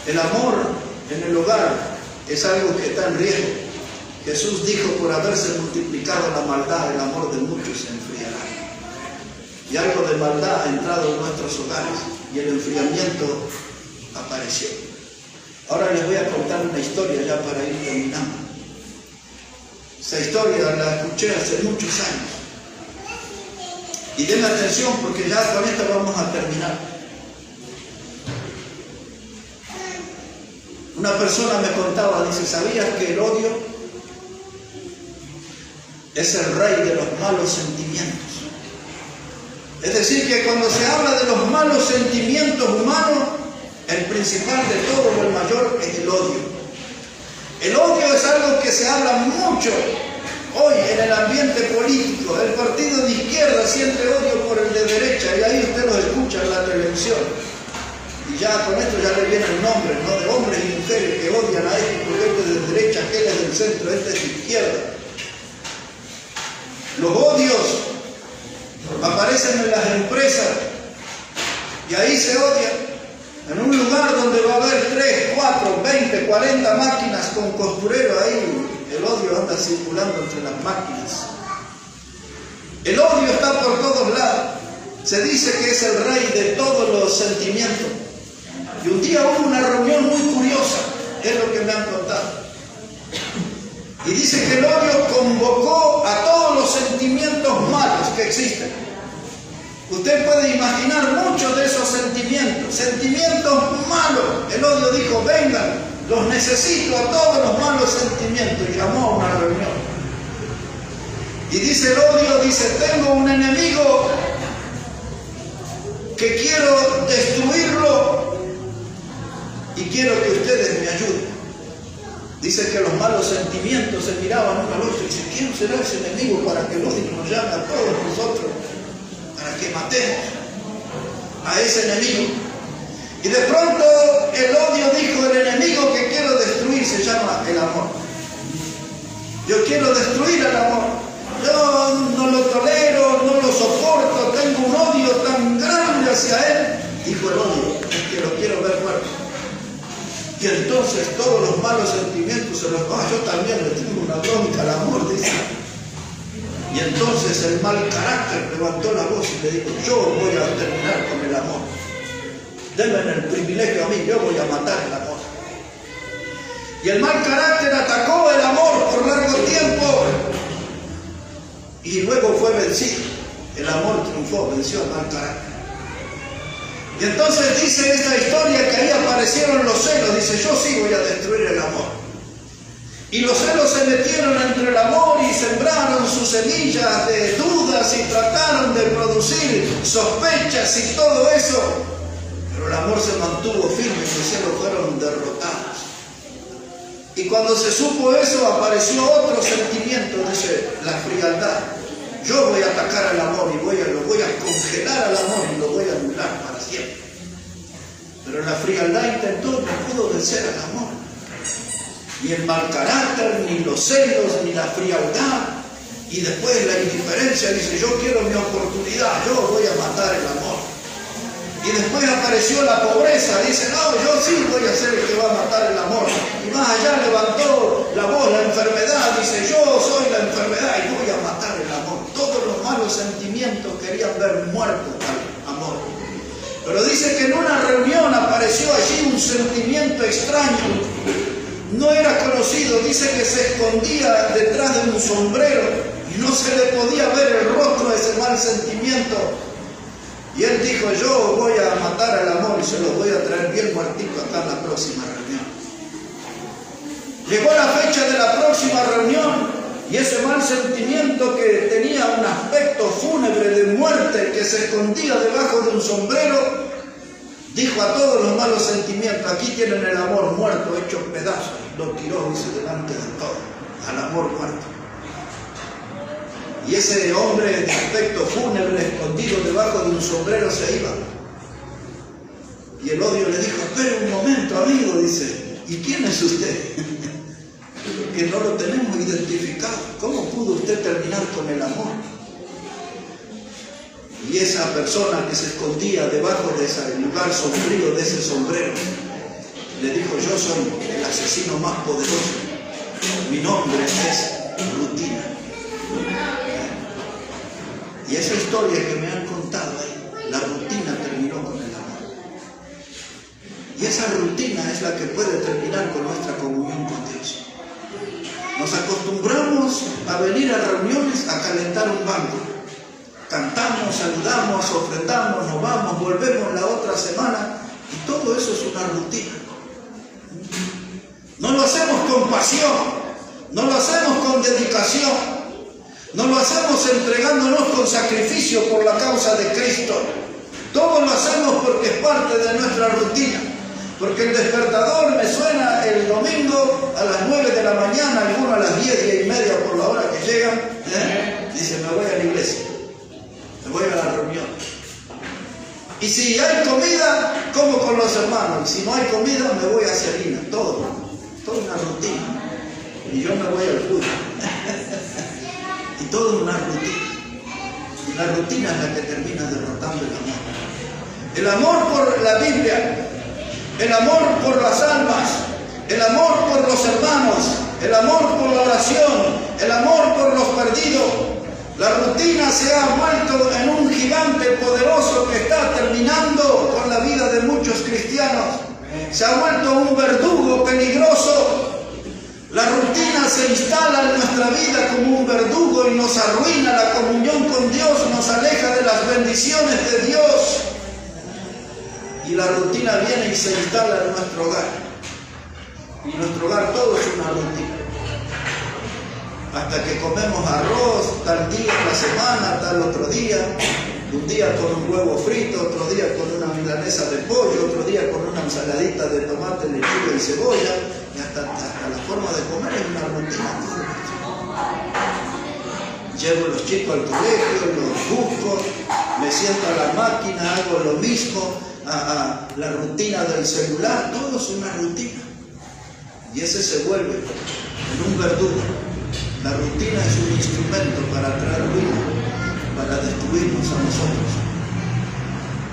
El amor en el hogar es algo que está en riesgo. Jesús dijo, por haberse multiplicado la maldad, el amor de muchos se enfriará. Y algo de maldad ha entrado en nuestros hogares y el enfriamiento apareció. Ahora les voy a contar una historia ya para ir terminando. Esa historia la escuché hace muchos años. Y denme atención porque ya con esto vamos a terminar. Una persona me contaba, dice, ¿sabías que el odio es el rey de los malos sentimientos? Es decir, que cuando se habla de los malos sentimientos humanos, el principal de todos, o el mayor, es el odio. El odio es algo que se habla mucho hoy en el ambiente político. El partido de izquierda siente odio por el de derecha y ahí usted lo escucha en la televisión. Y ya con esto ya le vienen nombres, ¿no? De hombres y mujeres que odian a este porque este es de derecha, aquel es del centro, este es de izquierda. Los odios aparecen en las empresas y ahí se odian. En un lugar donde va a haber 3, 4, 20, 40 máquinas con costurero ahí, el odio anda circulando entre las máquinas. El odio está por todos lados. Se dice que es el rey de todos los sentimientos. Y un día hubo una reunión muy curiosa, es lo que me han contado. Y dice que el odio convocó a todos los sentimientos malos que existen. Usted puede imaginar muchos de esos sentimientos, sentimientos malos. El odio dijo, vengan, los necesito a todos los malos sentimientos. Y llamó a una reunión. Y dice el odio, dice, tengo un enemigo que quiero destruirlo y quiero que ustedes me ayuden. Dice que los malos sentimientos se miraban uno al otro y dice, ¿quién será ese enemigo para que el odio nos llame a todos nosotros? Para que matemos a ese enemigo. Y de pronto el odio dijo, el enemigo que quiero destruir se llama el amor. quiero destruir el amor. Yo no lo tolero, no lo soporto, tengo un odio tan grande hacia él. Dijo el odio, es que lo quiero ver muerto. Y entonces todos los malos sentimientos se los... yo también le tengo una bronca al amor, dice. Y entonces el mal carácter levantó la voz y le dijo, yo voy a terminar con el amor. Denme el privilegio a mí, yo voy a matar el amor. Y el mal carácter atacó el amor por largo tiempo. Y luego fue vencido. El amor triunfó, venció al mal carácter. Y entonces dice esta historia que ahí aparecieron los celos. Dice, yo sí voy a destruir el amor. Y los celos se metieron entre el amor y sembraron sus semillas de dudas y trataron de producir sospechas y todo eso. Pero el amor se mantuvo firme y los celos fueron derrotados. Y cuando se supo eso, apareció otro sentimiento, dice, la frialdad. Yo voy a atacar al amor y lo voy a congelar al amor y lo voy a anular para siempre. Pero la frialdad intentó, no pudo vencer al amor. Ni el mal carácter, ni los celos, ni la frialdad. Y después la indiferencia, dice, yo quiero mi oportunidad, yo voy a matar el amor. Y después apareció la pobreza, dice, no, yo sí voy a ser el que va a matar el amor. Y más allá levantó la voz, la enfermedad, dice, yo soy la enfermedad y voy a matar el amor. Todos los malos sentimientos querían ver muerto al amor. Pero dice que en una reunión apareció allí un sentimiento extraño. No era conocido, dice que se escondía detrás de un sombrero y no se le podía ver el rostro de ese mal sentimiento. Y él dijo, yo voy a matar al amor y se los voy a traer bien muertito acá en la próxima reunión. Llegó la fecha de la próxima reunión y ese mal sentimiento que tenía un aspecto fúnebre de muerte, que se escondía debajo de un sombrero, dijo a todos los malos sentimientos, aquí tienen el amor muerto, hecho pedazos. Lo tiró, dice, delante de todo, al amor muerto. Y ese hombre de aspecto fúnebre, escondido debajo de un sombrero, se iba. Y el odio le dijo, espere un momento, amigo, dice, ¿y quién es usted? Porque no lo tenemos identificado. ¿Cómo pudo usted terminar con el amor? Y esa persona que se escondía debajo de ese lugar sombrío, de ese sombrero, le dijo, yo soy el asesino más poderoso. Mi nombre es Rutina. Y esa historia que me han contado ahí, la rutina terminó con el amor. Y esa rutina es la que puede terminar con nuestra comunión con Dios. Nos acostumbramos a venir a reuniones a calentar un banco. Cantamos, saludamos, ofrendamos, nos vamos, volvemos la otra semana y todo eso es una rutina. No lo hacemos con pasión, no lo hacemos con dedicación. No lo hacemos entregándonos con sacrificio por la causa de Cristo. Todo lo hacemos porque es parte de nuestra rutina. Porque el despertador me suena el domingo a las 9 de la mañana, algunos a las 10, 10 y media por la hora que llegan. Dice, me voy a la iglesia, me voy a la reunión. Y si hay comida, como con los hermanos. Y si no hay comida, me voy a Celina. Todo una rutina. Y yo me voy al fútbol. Y todo una rutina. Y la rutina es la que termina derrotando el amor. El amor por la Biblia, el amor por las almas, el amor por los hermanos, el amor por la oración, el amor por los perdidos. La rutina se ha vuelto en un gigante poderoso que está terminando con la vida de muchos cristianos. Se ha vuelto un verdugo peligroso. La rutina se instala en nuestra vida como un verdugo y nos arruina la comunión con Dios, nos aleja de las bendiciones de Dios. Y la rutina viene y se instala en nuestro hogar. Y en nuestro hogar todo es una rutina. Hasta que comemos arroz, tal día en la semana, tal otro día. Un día con un huevo frito, otro día con una milanesa de pollo, otro día con una ensaladita de tomate, lechuga y cebolla. Y hasta la forma de comer es una rutina. Llevo los chicos al colegio, los busco, me siento a la máquina, hago lo mismo, la rutina del celular, todo es una rutina. Y ese se vuelve en un verdugo. La rutina es un instrumento para traer ruina, para destruirnos a nosotros.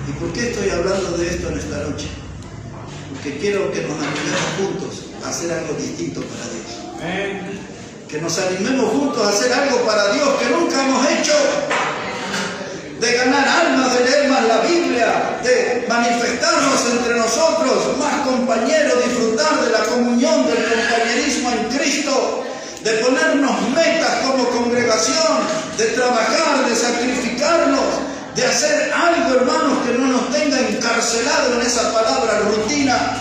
¿Y por qué estoy hablando de esto en esta noche? Porque quiero que nos animemos juntos a hacer algo distinto para Dios. Que nos animemos juntos a hacer algo para Dios que nunca hemos hecho. De ganar almas, de leer más la Biblia, de manifestarnos entre nosotros, más compañeros, disfrutar de la comunión, del compañerismo en Cristo, de ponernos metas como congregación, de trabajar, de sacrificarnos, de hacer algo, hermanos, que no nos tenga encarcelado en esa palabra rutina.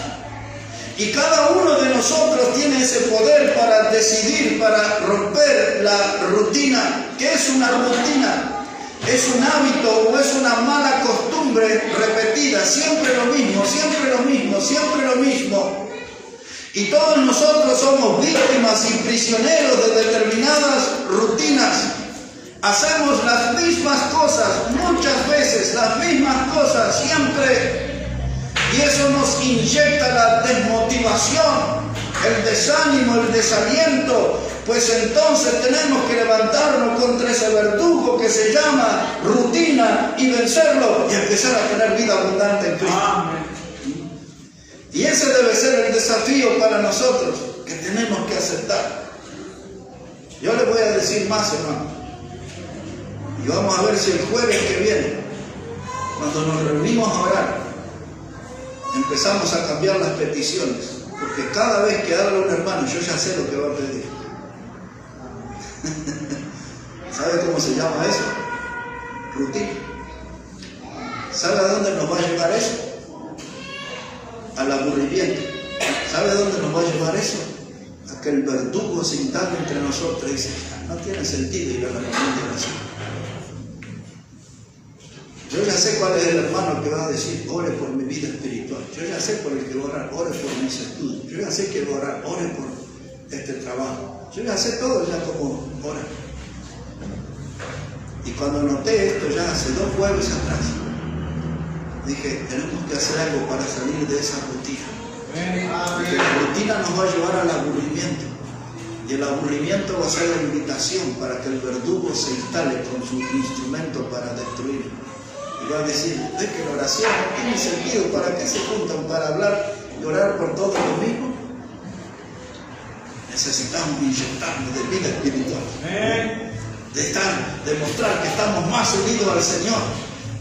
Y cada uno de nosotros tiene ese poder para decidir, para romper la rutina. ¿Qué es una rutina? Es un hábito o es una mala costumbre repetida, siempre lo mismo, siempre lo mismo, siempre lo mismo. Y todos nosotros somos víctimas y prisioneros de determinadas rutinas. Hacemos las mismas cosas, muchas veces las mismas cosas, siempre. Y eso nos inyecta la desmotivación, el desánimo, el desaliento. Pues entonces tenemos que levantarnos contra ese verdugo que se llama rutina y vencerlo y empezar a tener vida abundante en Cristo. Amén. Y ese debe ser el desafío para nosotros que tenemos que aceptar. Yo les voy a decir más, hermano. Y vamos a ver si el jueves que viene, cuando nos reunimos a orar, empezamos a cambiar las peticiones. Porque cada vez que habla un hermano, yo ya sé lo que va a pedir. ¿Sabe cómo se llama eso? Rutina. ¿Sabe a dónde nos va a llevar eso? Al aburrimiento. ¿Sabe a dónde nos va a llevar eso? A que el verdugo se instale entre nosotros y dice, no tiene sentido ir a la reunión de oración. Yo ya sé cuál es el hermano que va a decir, ore por mi vida espiritual. Yo ya sé por el que va a orar, ore por mis estudios. Yo ya sé que va a orar, ore por este trabajo. Yo ya sé todo ya como ora. Y cuando noté esto ya hace 2 jueves atrás, dije, tenemos que hacer algo para salir de esa rutina. Porque la rutina nos va a llevar al aburrimiento. Y el aburrimiento va a ser la invitación para que el verdugo se instale con su instrumento para destruir. Y va a decir, es que la oración no tiene sentido, ¿para qué se juntan? ¿Para hablar y orar por todo lo mismo? Necesitamos inyectarnos de vida espiritual. De mostrar que estamos más unidos al Señor,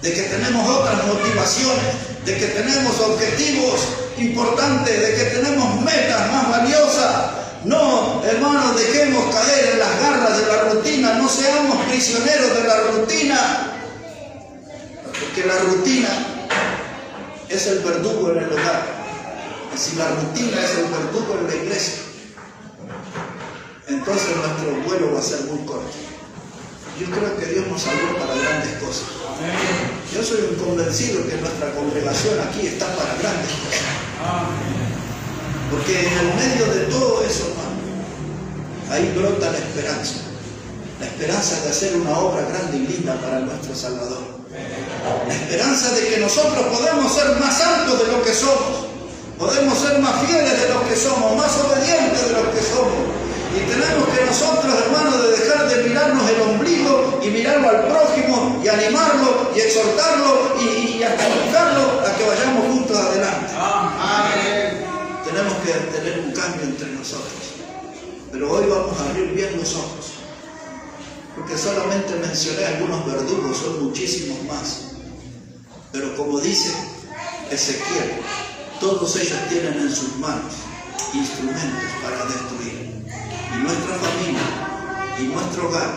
de que tenemos otras motivaciones, de que tenemos objetivos importantes, de que tenemos metas más valiosas. No, hermanos, dejemos caer en las garras de la rutina, no seamos prisioneros de la rutina, porque la rutina es el verdugo en el hogar. Y si la rutina es el verdugo en la iglesia, entonces nuestro vuelo va a ser muy corto. Yo creo que Dios nos salvó para grandes cosas. Yo soy un convencido que nuestra congregación aquí está para grandes cosas. Porque en el medio de todo eso, hermano, ahí brota la esperanza. La esperanza de hacer una obra grande y linda para nuestro Salvador. La esperanza de que nosotros podemos ser más altos de lo que somos. Podemos ser más fieles de lo que somos, más obedientes de lo que somos. Y tenemos que nosotros, hermanos, de dejar de mirarnos el ombligo y mirarlo al prójimo y animarlo y exhortarlo y hasta buscarlo a que vayamos juntos adelante. Amén. Tenemos que tener un cambio entre nosotros. Pero hoy vamos a abrir bien los ojos. Porque solamente mencioné algunos verdugos, son muchísimos más. Pero como dice Ezequiel, todos ellos tienen en sus manos instrumentos para destruir. Y nuestra familia y nuestro hogar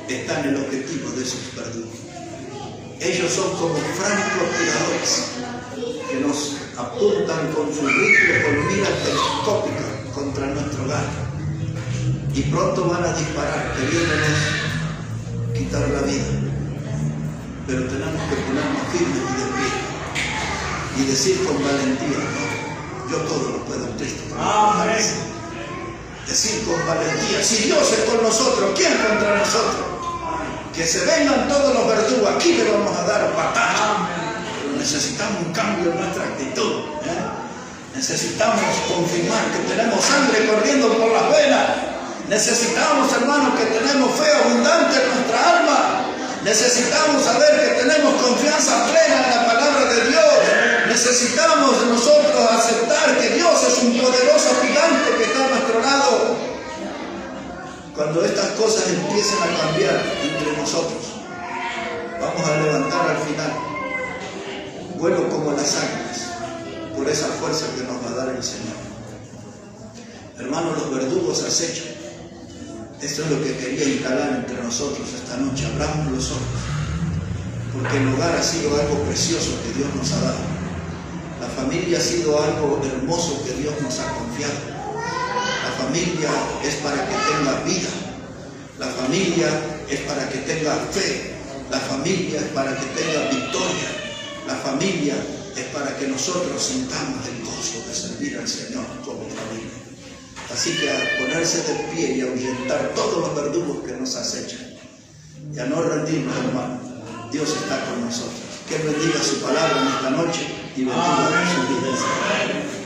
están en el objetivo de esos verdugos. Ellos son como francotiradores que nos apuntan con su rifle con mira telescópica contra nuestro hogar. Y pronto van a disparar, queriéndonos quitar la vida. Pero tenemos que ponernos firmes y de pie. Y decir con valentía, no, yo todo lo puedo en Cristo. Amén. Decir con valentía, si Dios es con nosotros, ¿quién contra nosotros? Que se vengan todos los verdugos, aquí le vamos a dar batalla. Pero necesitamos un cambio en nuestra actitud. Necesitamos confirmar que tenemos sangre corriendo por las venas Necesitamos, hermanos, que tenemos fe abundante en nuestra alma. Necesitamos saber que tenemos confianza plena en la palabra de Dios. Necesitamos nosotros aceptar que Dios es un poderoso gigante que está a nuestro lado. Cuando estas cosas empiecen a cambiar entre nosotros, vamos a levantar al final vuelo como las águilas, por esa fuerza que nos va a dar el Señor. Hermanos, los verdugos acechan. Esto es lo que quería instalar entre nosotros esta noche. Abramos los ojos, porque el hogar ha sido algo precioso que Dios nos ha dado. La familia ha sido algo hermoso que Dios nos ha confiado. La familia es para que tenga vida. La familia es para que tenga fe. La familia es para que tenga victoria. La familia es para que nosotros sintamos el gozo de servir al Señor como familia. Así que a ponerse de pie y ahuyentar todos los verdugos que nos acechan. Y a no rendirnos, hermano. Dios está con nosotros. Que Él bendiga su palabra en esta noche y bendiga su vida.